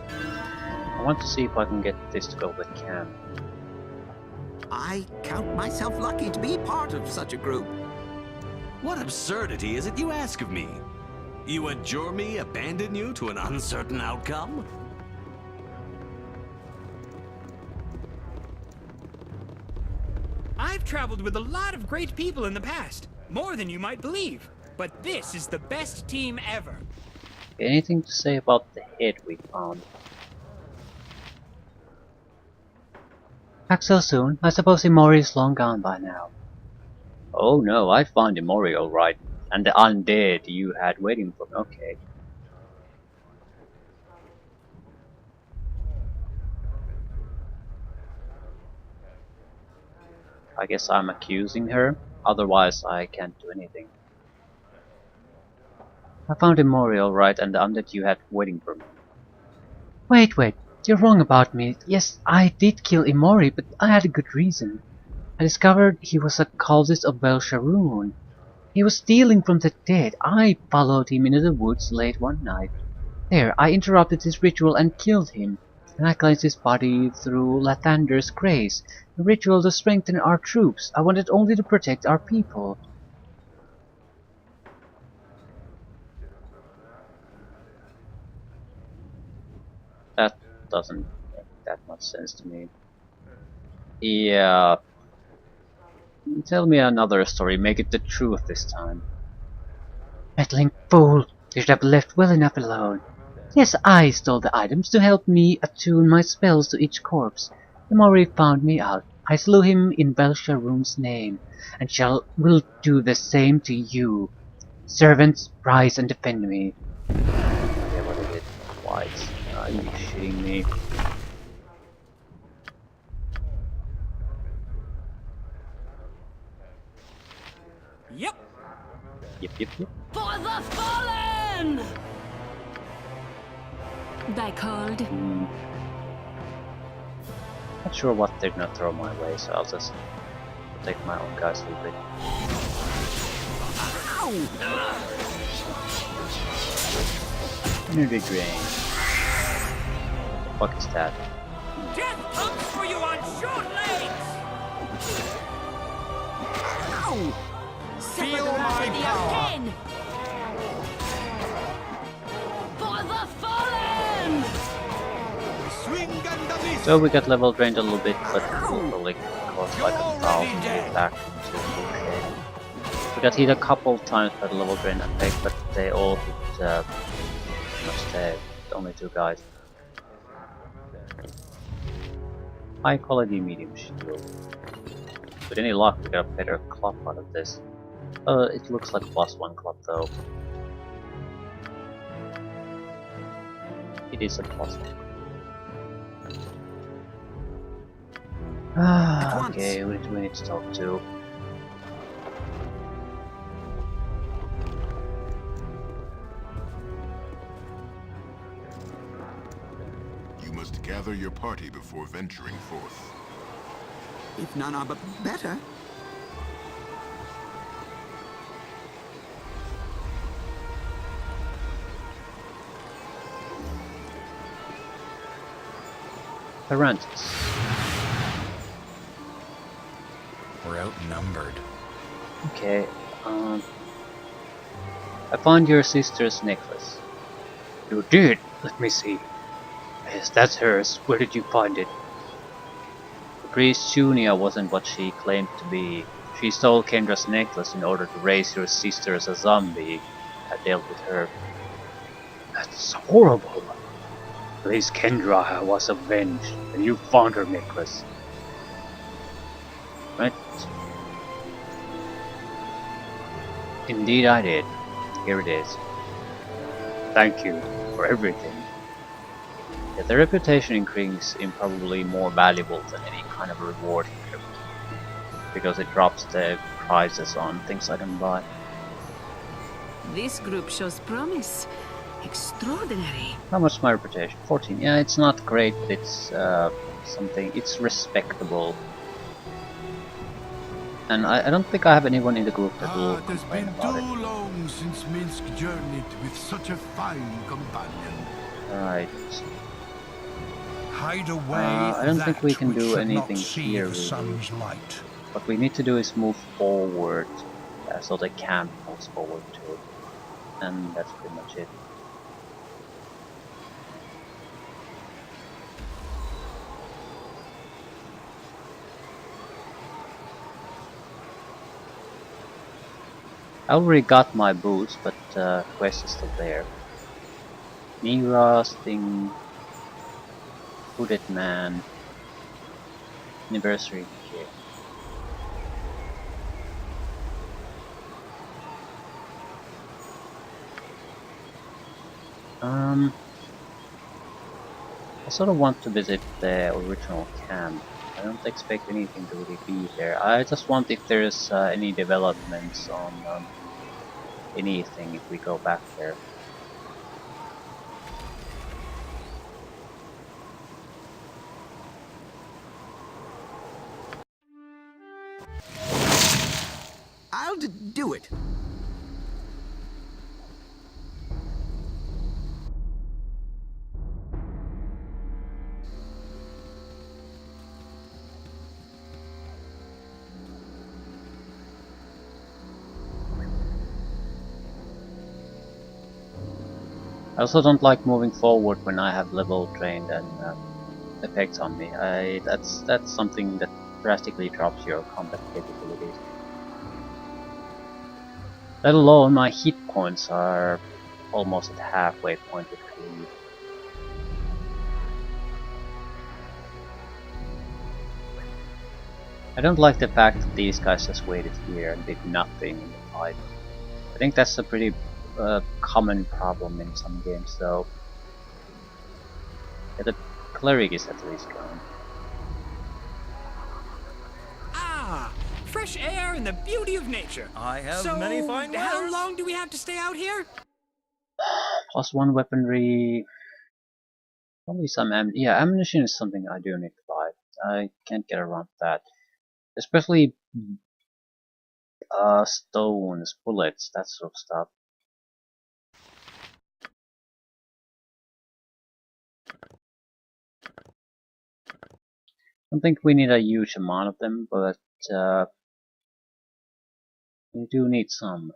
I want to see if I can get this to go with Cam. I count myself lucky to be part of such a group. What absurdity is it you ask of me? You adjure me abandon you to an uncertain outcome? I've traveled with a lot of great people in the past. More than you might believe. But this is the best team ever. Anything to say about the head we found? Back so soon? I suppose Mori is long gone by now. Oh no, I found Mori alright. And the undead you had waiting for me. Okay. I guess I'm accusing her. Otherwise I can't do anything. I found Mori alright and the undead you had waiting for me. Wait. You're wrong about me. Yes, I did kill Imori, but I had a good reason. I discovered he was a cultist of Bel-Sharoon. He was stealing from the dead. I followed him into the woods late one night. There, I interrupted his ritual and killed him. And I cleansed his body through Lathander's grace, a ritual to strengthen our troops. I wanted only to protect our people. That doesn't make that much sense to me. Yeah. Tell me another story, make it the truth this time. Meddling fool! You should have left well enough alone. Yes, I stole the items to help me attune my spells to each corpse. Imori found me out. I slew him in Bel-Sharoon's name, and will do the same to you. Servants, rise and defend me. Okay, what is it? Twice. Are you shitting me? Yep. Yep, yep, yep. For the fallen! Die cold. Not sure what they're gonna throw my way, so I'll just protect my own guys a little bit. Energy drain. What the fuck is that? Death comes for you on short legs! Feel my power! For the fallen! So we got level drained a little bit, but we'll probably cause like 1,000 to get back into bullshit. We got hit a couple times by the level drain effect, but they all hit only 2 guys. High quality medium shield. With any luck we got a better club out of this. It looks like +1 club though. It is a +1. Okay, we need to talk to. You must gather your party before venturing forth. If none are but better. Parentis. We're outnumbered. Okay, I found your sister's necklace. You did? Let me see. Yes, that's hers. Where did you find it? The priest Junia wasn't what she claimed to be. She stole Kendra's necklace in order to raise your sister as a zombie. I dealt with her. That's horrible. At least Kendra was avenged, and you found her necklace. Right? Indeed I did. Here it is. Thank you for everything. Yeah, the reputation increase is probably more valuable than any kind of reward here, because it drops the prices on things I can buy. This group shows promise. Extraordinary. How much is my reputation? 14. Yeah, it's not great, but it's something. It's respectable. And I don't think I have anyone in the group that will It has complain been about too long since Minsk journeyed with such a fine companion. Right. Hide away. I don't think we can which do should anything not see here the really. sun's light. What we need to do is move forward, so the camp moves forward too. And that's pretty much it. I already got my boots, but quest is still there. Mira, Sting, Hooded Man, Anniversary Kit. I sort of want to visit the original camp. I don't expect anything to really be there. I just want if there's any developments on anything if we go back there. I'll do it. I also don't like moving forward when I have level drained and effects on me. That's something that drastically drops your combat capabilities. Let alone my hit points are almost at halfway point with cleave. I don't like the fact that these guys just waited here and did nothing in the fight. I think that's a pretty common problem in some games though. Yeah, the cleric is at least gone. Ah! fresh air, and the beauty of nature. I have so, many fine how wares. long do we have to stay out here? +1 weaponry. Probably some ammunition is something I do need to buy. I can't get around that. Especially stones, bullets, that sort of stuff. I don't think we need a huge amount of them, but we do need some.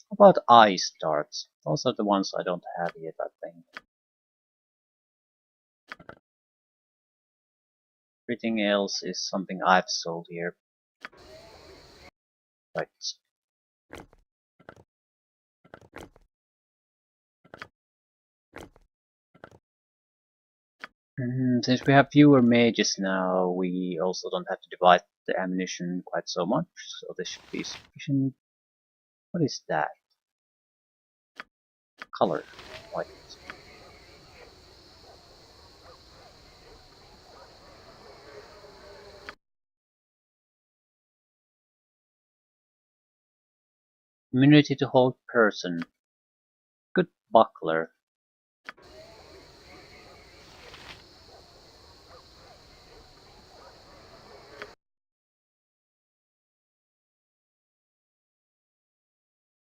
How about ice darts? Those are the ones I don't have yet, I think. Everything else is something I've sold here. Right. Since we have fewer mages now, we also don't have to divide the ammunition quite so much, so this should be sufficient. What is that? Color. White. Immunity to hold person. Good buckler.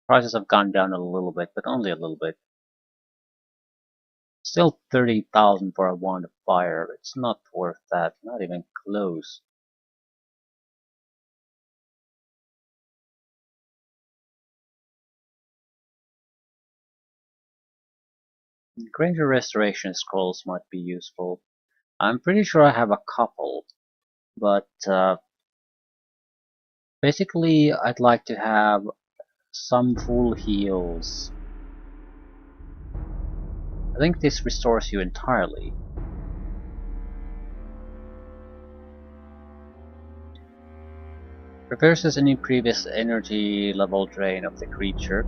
Prices have gone down a little bit, but only a little bit. Still 30,000 for a wand of fire. It's not worth that, not even close. Greater restoration scrolls might be useful. I'm pretty sure I have a couple, but basically I'd like to have some full heals. I think this restores you entirely. Reverses any previous energy level drain of the creature.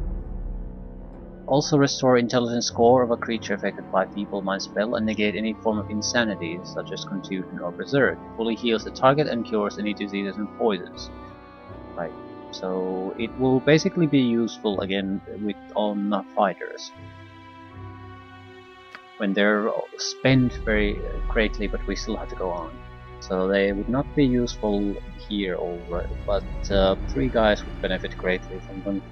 Also restore intelligence score of a creature affected by Feeble Mind spell and negate any form of insanity, such as confusion or berserk. Fully heals the target and cures any diseases and poisons. Right, so it will basically be useful again with on fighters. When they're spent very greatly, but we still have to go on. So they would not be useful here already, but 3 guys would benefit greatly from them.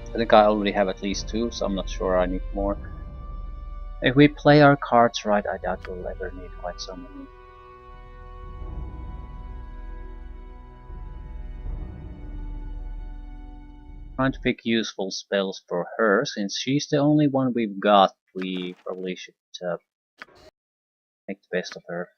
I think I already have at least 2, so I'm not sure I need more. If we play our cards right, I doubt we'll ever need quite so many. Trying to pick useful spells for her, since she's the only one we've got. We probably should make the best of her.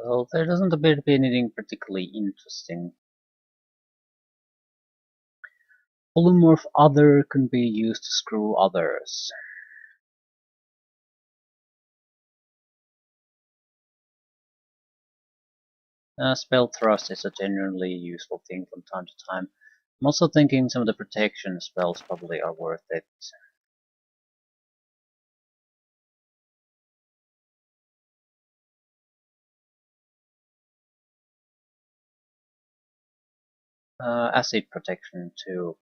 Well, there doesn't appear to be anything particularly interesting. Polymorph other can be used to screw others. Spell thrust is a generally useful thing from time to time. I'm also thinking some of the protection spells probably are worth it. Acid protection too.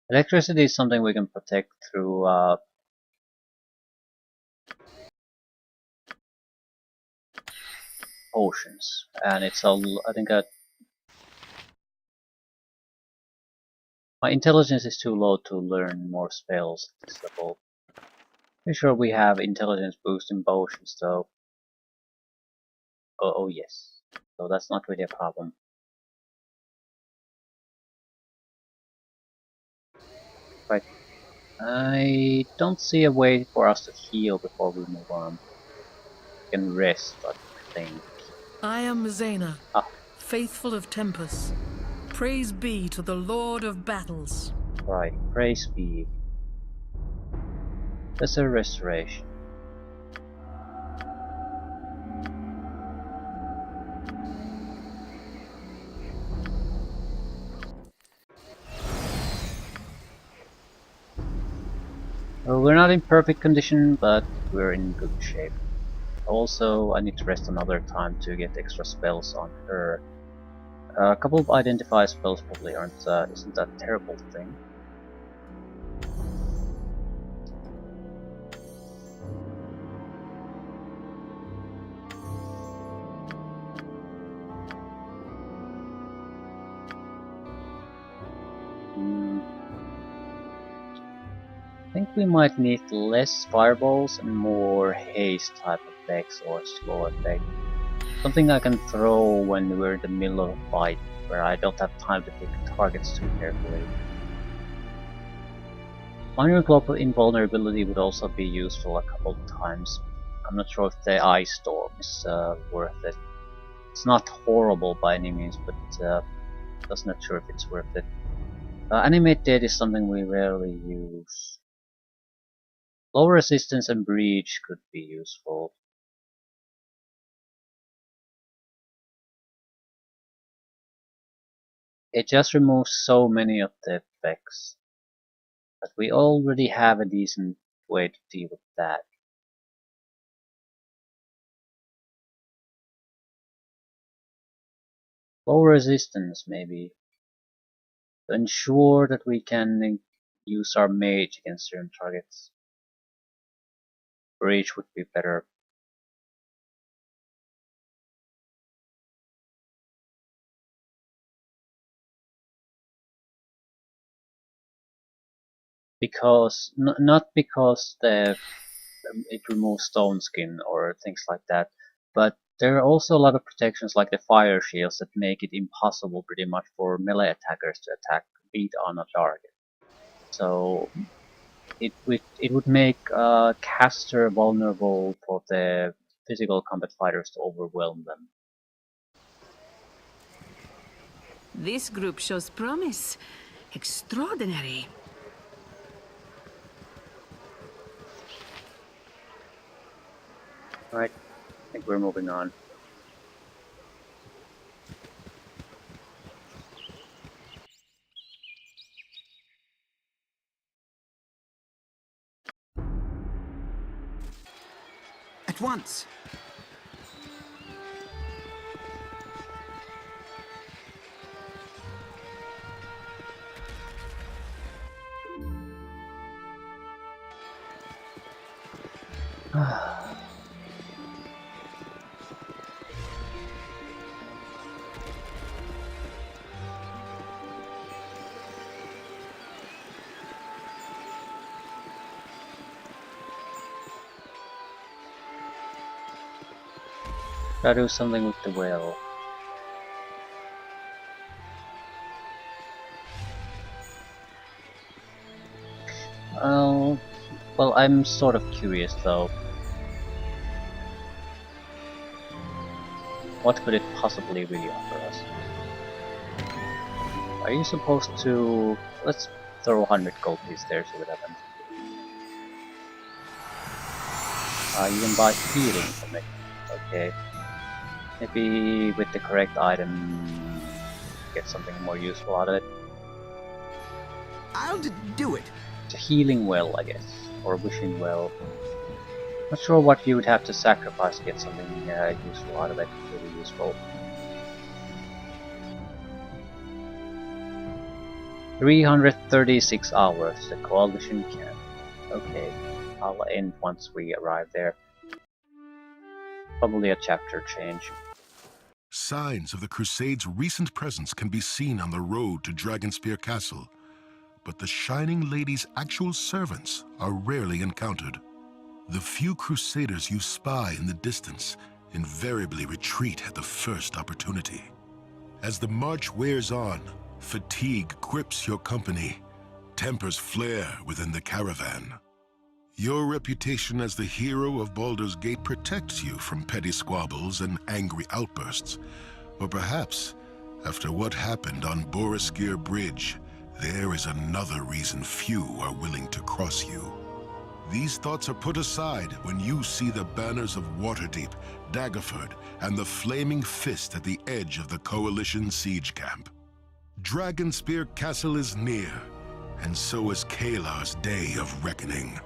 Electricity is something we can protect through potions, and it's all. I think my intelligence is too low to learn more spells at this level. Pretty sure we have intelligence boosting potions though. Oh yes, so that's not really a problem. Right. I don't see a way for us to heal before we move on. We can rest, I think. I am Zena, Ah, faithful of Tempus. Praise be to the Lord of Battles. right. Praise be. There's a restoration. Well, we're not in perfect condition, but we're in good shape. Also, I need to rest another time to get extra spells on her. A couple of identify spells probably isn't that a terrible thing. I think we might need less fireballs and more haste type effects or slow effect. Something I can throw when we're in the middle of a fight, where I don't have time to pick targets too carefully. Minor global invulnerability would also be useful a couple of times. I'm not sure if the ice storm is worth it. It's not horrible by any means, but just not sure if it's worth it. Animate Dead is something we rarely use. Low resistance and breach could be useful. It just removes so many of the effects, but we already have a decent way to deal with that. Low resistance maybe, to ensure that we can use our mage against certain targets. Breach would be better. Because not because it removes stone skin or things like that, but there are also a lot of protections like the fire shields that make it impossible pretty much for melee attackers to beat on a target. So it would make caster vulnerable for the physical combat fighters to overwhelm them. This group shows promise. Extraordinary. Right, I think we're moving on. At once. Gotta do something with the whale. Well, I'm sort of curious though. What could it possibly really offer us? Are you supposed to... Let's throw 100 gold pieces there, see what happens. You can buy healing from it. Okay. Maybe with the correct item, get something more useful out of it. I'll do it. It's a healing well, I guess. Or wishing well. Not sure what you would have to sacrifice to get something useful out of it. Really useful. 336 hours. The coalition can. Okay. I'll end once we arrive there. Probably a chapter change. Signs of the Crusade's recent presence can be seen on the road to DragonSpear Castle, but the Shining Lady's actual servants are rarely encountered. The few Crusaders you spy in the distance invariably retreat at the first opportunity. As the march wears on, fatigue grips your company. tempers flare within the caravan. Your reputation as the hero of Baldur's Gate protects you from petty squabbles and angry outbursts. Or perhaps, after what happened on Boriskir Bridge, there is another reason few are willing to cross you. These thoughts are put aside when you see the banners of Waterdeep, Daggerford, and the Flaming Fist at the edge of the Coalition siege camp. Dragonspear Castle is near, and so is Kalar's day of reckoning.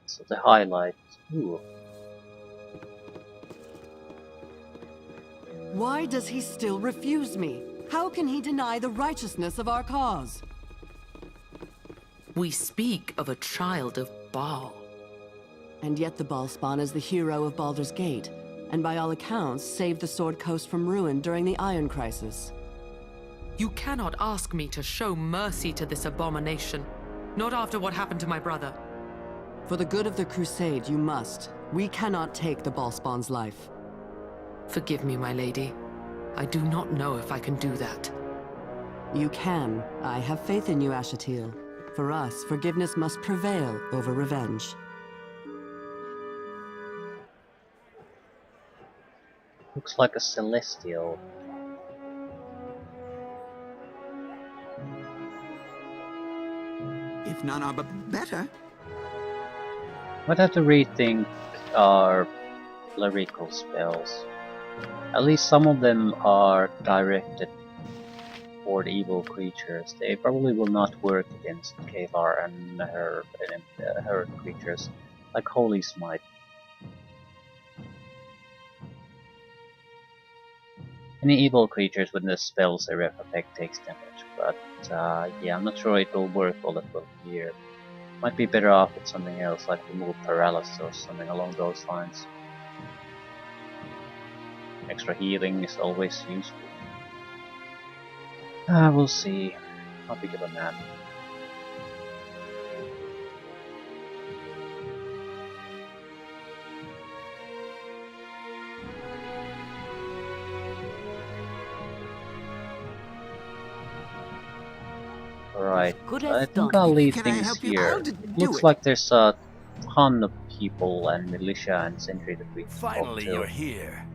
So the highlight. Ooh. Why does he still refuse me? How can he deny the righteousness of our cause? We speak of a child of Baal. And yet the Baalspawn is the hero of Baldur's Gate, and by all accounts saved the Sword Coast from ruin during the Iron Crisis. You cannot ask me to show mercy to this abomination, not after what happened to my brother. For the good of the Crusade, you must. We cannot take the Baalspawn's life. Forgive me, my lady. I do not know if I can do that. You can. I have faith in you, Ashatil. For us, forgiveness must prevail over revenge. Looks like a celestial. If none are better. Might have to rethink our clerical spells. At least some of them are directed toward evil creatures. They probably will not work against Kalar and her creatures, like Holy Smite. Any evil creatures with the spell's ref effect takes damage, but yeah, I'm not sure it will work all that well here. Might be better off with something else, like remove paralysis or something along those lines. Extra healing is always useful. We'll see. How big of a map. Alright, I think I'll leave things here. Looks like there's a ton of people and militia and sentry that we can Finally, talk to. you're here.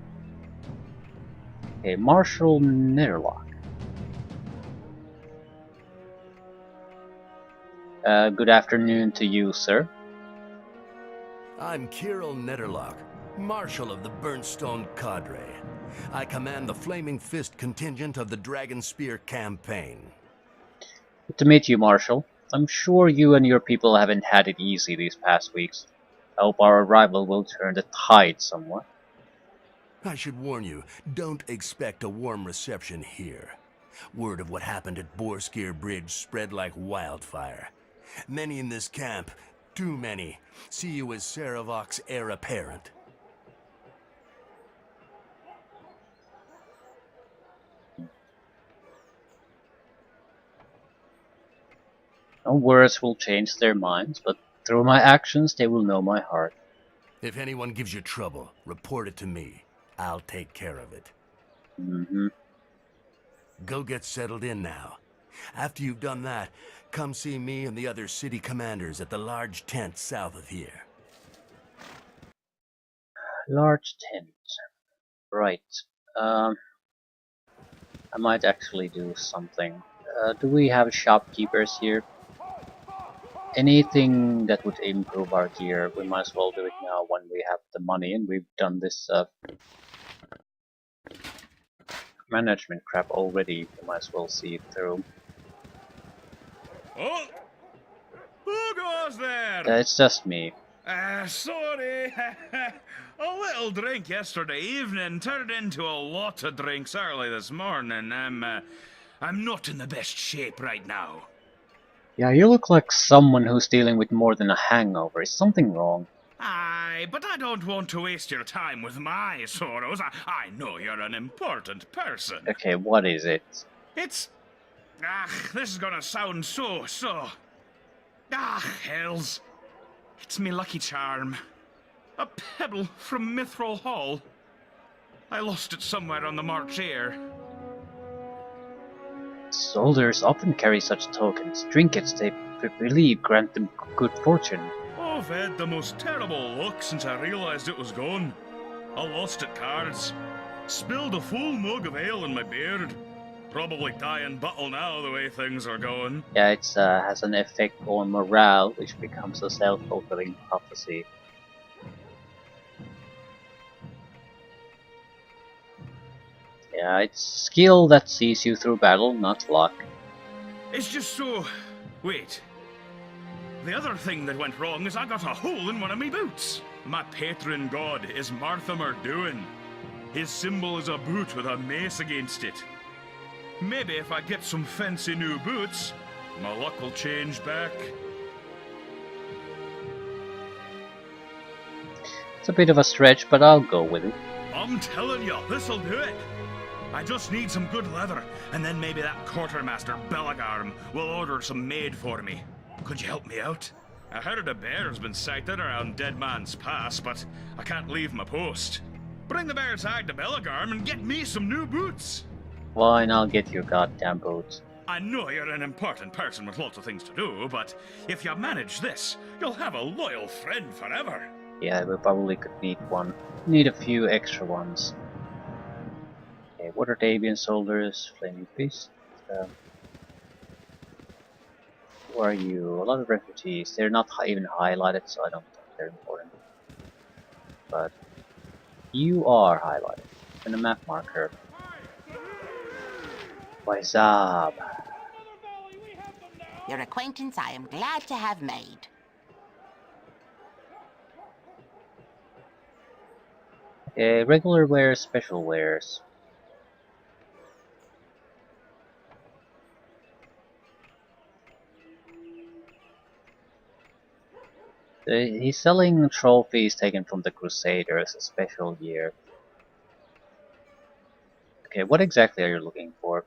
Okay, Marshal Netherlock. Good afternoon to you, sir. I'm Kirill Netherlock, Marshal of the Burnstone Cadre. I command the Flaming Fist contingent of the DragonSpear campaign. Good to meet you, Marshal. I'm sure you and your people haven't had it easy these past weeks. I hope our arrival will turn the tide somewhat. I should warn you, don't expect a warm reception here. Word of what happened at Boriskir Bridge spread like wildfire. Many in this camp, too many, see you as Saravok's heir apparent. No words will change their minds, but through my actions they will know my heart. If anyone gives you trouble, report it to me. I'll take care of it. Mm-hmm. Go get settled in now. After you've done that, come see me and the other city commanders at the large tent south of here. Large tent. Right. I might actually do something. Do we have shopkeepers here? Anything that would improve our gear, we might as well do it now when we have the money and we've done this management crap already. We might as well see it through. Oh! Who goes there? It's just me. Sorry. A little drink yesterday evening turned into a lot of drinks early this morning. I'm not in the best shape right now. Yeah, you look like someone who's dealing with more than a hangover. Is something wrong? Aye, but I don't want to waste your time with my sorrows. I know you're an important person. Okay, what is it? It's... this is gonna sound so... hells. It's me lucky charm. A pebble from Mithril Hall. I lost it somewhere on the march here. Soldiers often carry such tokens, trinkets they believe grant them good fortune. I've had the most terrible luck since I realised it was gone. I lost at cards. Spilled a full mug of ale in my beard. Probably die in battle now the way things are going. Yeah, it has an effect on morale, which becomes a self-fulfilling prophecy. Yeah, it's skill that sees you through battle, not luck. It's just so... Wait. The other thing that went wrong is I got a hole in one of my boots. My patron god is Martha Murduin. His symbol is a boot with a mace against it. Maybe if I get some fancy new boots, my luck will change back. It's a bit of a stretch, but I'll go with it. I'm telling you, this'll do it. I just need some good leather, and then maybe that quartermaster Bellegarm will order some made for me. Could you help me out? I heard a bear's been sighted around Dead Man's Pass, but I can't leave my post. Bring the bear's hide to Bellegarm and get me some new boots. Fine, I'll get your goddamn boots. I know you're an important person with lots of things to do, but if you manage this, you'll have a loyal friend forever. Yeah, we probably could need one. Need a few extra ones. Okay, Water Davian soldiers, Flaming Fist. Who are you? A lot of refugees. They're not even highlighted, so I don't think they're important. But you are highlighted. And a map marker. What's up? Your acquaintance I am glad to have made. Okay, regular wears, special wears. He's selling trophies taken from the Crusaders, a special gear. Okay, what exactly are you looking for?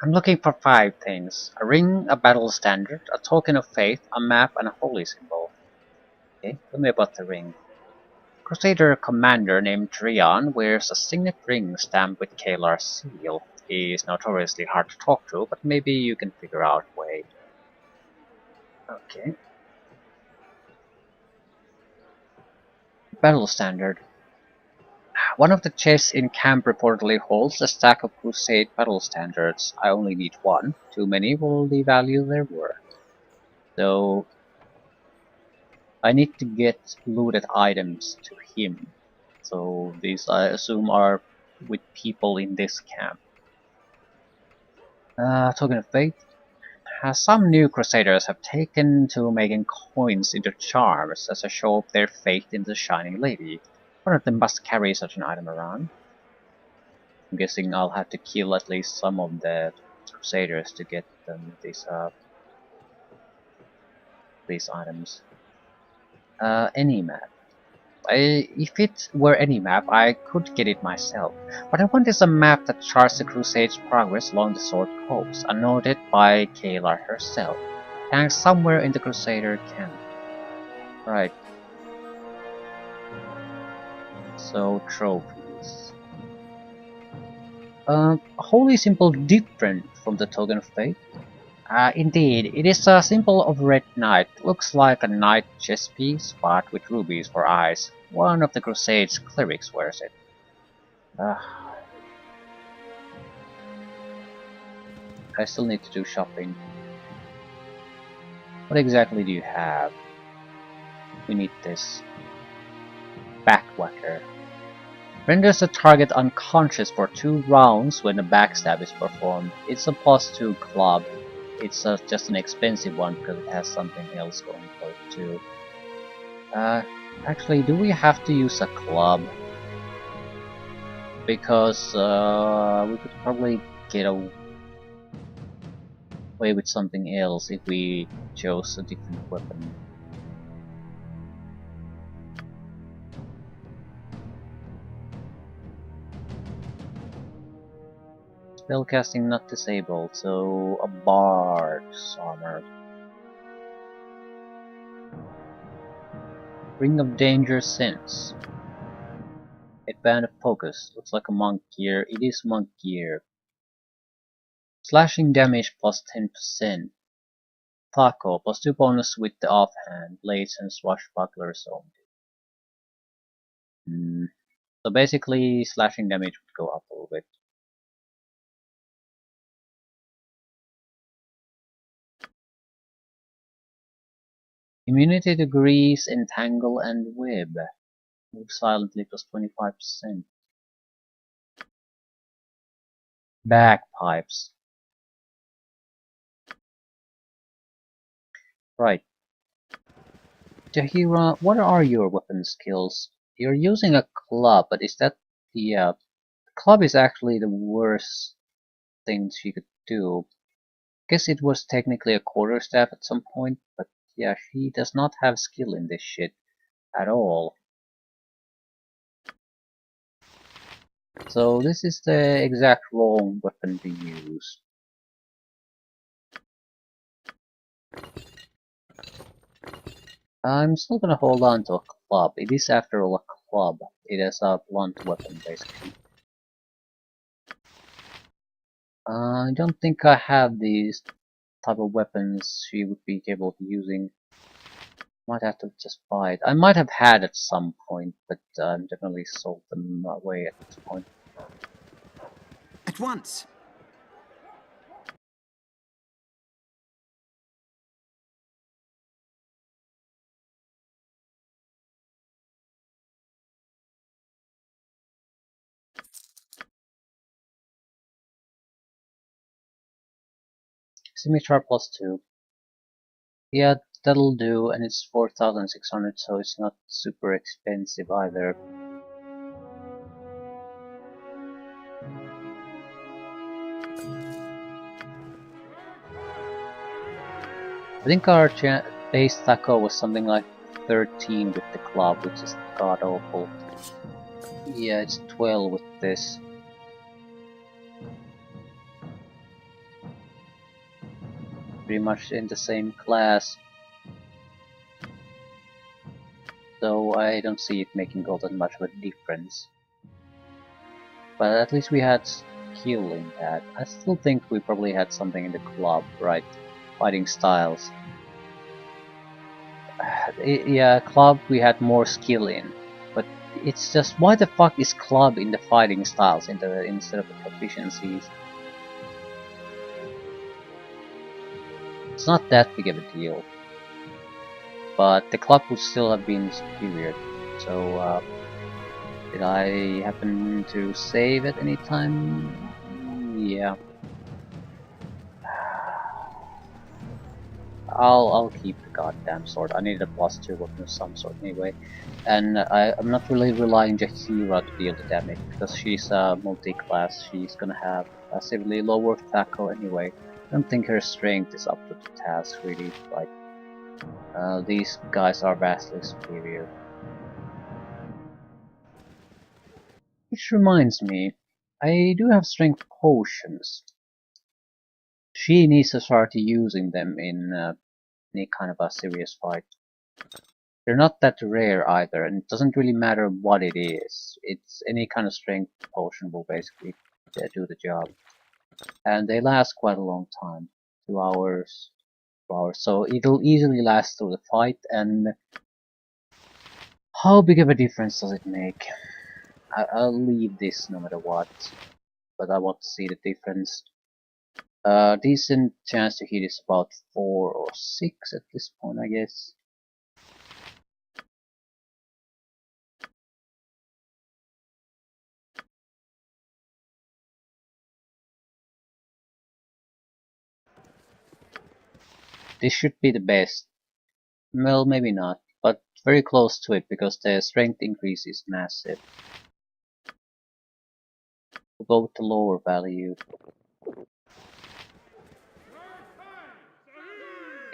I'm looking for 5 things. A ring, a battle standard, a token of faith, a map, and a holy symbol. Okay, tell me about the ring. Crusader commander named Drian wears a signet ring stamped with Kalar's seal. He is notoriously hard to talk to, but maybe you can figure out a way. Okay. Battle standard. One of the chests in camp reportedly holds a stack of Crusade battle standards. I only need one. Too many will devalue their worth. So I need to get looted items to him. So these I assume are with people in this camp. Token of faith. Some new Crusaders have taken to making coins into charms as a show of their faith in the Shining Lady. One of them must carry such an item around. I'm guessing I'll have to kill at least some of the Crusaders to get them these items. Any map. If it were any map, I could get it myself. What I want is a map that charts the Crusade's progress along the Sword Coast, unnoted by Kalar herself, and somewhere in the Crusader camp. Right. So, trophies. Holy symbol different from the token of faith. Indeed, it is a symbol of red knight. Looks like a knight chess piece, but with rubies for eyes. One of the Crusade's clerics wears it. I still need to do shopping. What exactly do you have? We need this. Backwhacker. Renders the target unconscious for 2 rounds when a backstab is performed. It's a +2 club. It's just an expensive one because it has something else going for it too. Actually, do we have to use a club? Because we could probably get away with something else if we chose a different weapon. Spellcasting not disabled, so a bard's armor. Ring of Danger Sense. Headband of Focus. Looks like a monk gear. It is monk gear. Slashing damage plus 10%. Taco plus 2 bonus with the offhand, blades and swashbucklers only. So basically, slashing damage would go up a little bit. Immunity to grease, entangle, and web. Move silently plus 25%. Bagpipes. Right. Jahira, what are your weapon skills? You're using a club, but is that the club is actually the worst thing she could do. Guess it was technically a quarterstaff at some point, but yeah, she does not have skill in this shit at all. So this is the exact wrong weapon to use. I'm still gonna hold on to a club. It is after all a club. It is a blunt weapon basically. I don't think I have these type of weapons she would be capable of using. Might have to just buy it. I might have had at some point, but definitely sold them away at this point. At once! Scimitar plus 2. Yeah, that'll do, and it's 4,600, so it's not super expensive either. I think our base taco was something like 13 with the club, which is god awful. Yeah, it's 12 with this. Pretty much in the same class. So I don't see it making all that much of a difference. But at least we had skill in that. I still think we probably had something in the club, right? Fighting styles. Yeah, club we had more skill in. But it's just, why the fuck is club in the fighting styles instead of the proficiencies? It's not that big of a deal. But the club would still have been superior. So, did I happen to save at any time? Yeah. I'll keep the goddamn sword. I need a plus 2 weapon of some sort anyway. And I'm not really relying on Jahira to deal the damage, because she's a multi-class. She's gonna have massively lower tackle anyway. I don't think her strength is up to the task really. Like, these guys are vastly superior. Which reminds me, I do have strength potions. She needs to start using them in any kind of a serious fight. They're not that rare either, and it doesn't really matter what it is. It's any kind of strength potion will basically do the job. And they last quite a long time. 2 hours, 2 hours. So it'll easily last through the fight, and how big of a difference does it make? I'll leave this no matter what, but I want to see the difference. Decent chance to hit is about 4 or 6 at this point, I guess. This should be the best. Well, maybe not, but very close to it because the strength increase is massive. We'll go with the lower value.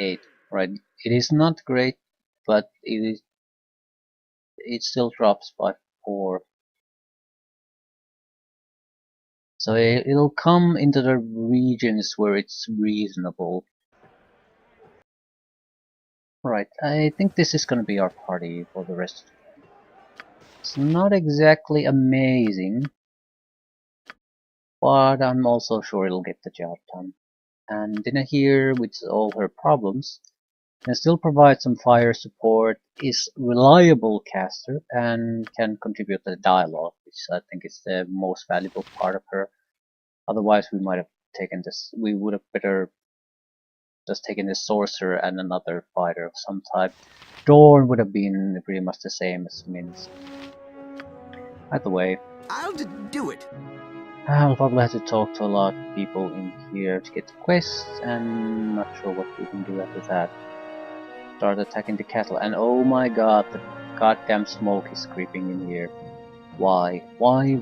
8. Right. It is not great, but it still drops by 4. So it'll come into the regions where it's reasonable. Right, I think this is gonna be our party for the rest of the game. It's not exactly amazing, but I'm also sure it'll get the job done. And Dina here, with all her problems, can still provide some fire support, is reliable caster, and can contribute to the dialogue, which I think is the most valuable part of her. Otherwise, we might have taken this. We would have better just taken this sorcerer and another fighter of some type. Dorn would have been pretty much the same as Minsk. Either way, I'll do it. I'll probably have to talk to a lot of people in here to get the quests, and not sure what we can do after that. Start attacking the cattle, and oh my god, the goddamn smoke is creeping in here. Why? Why?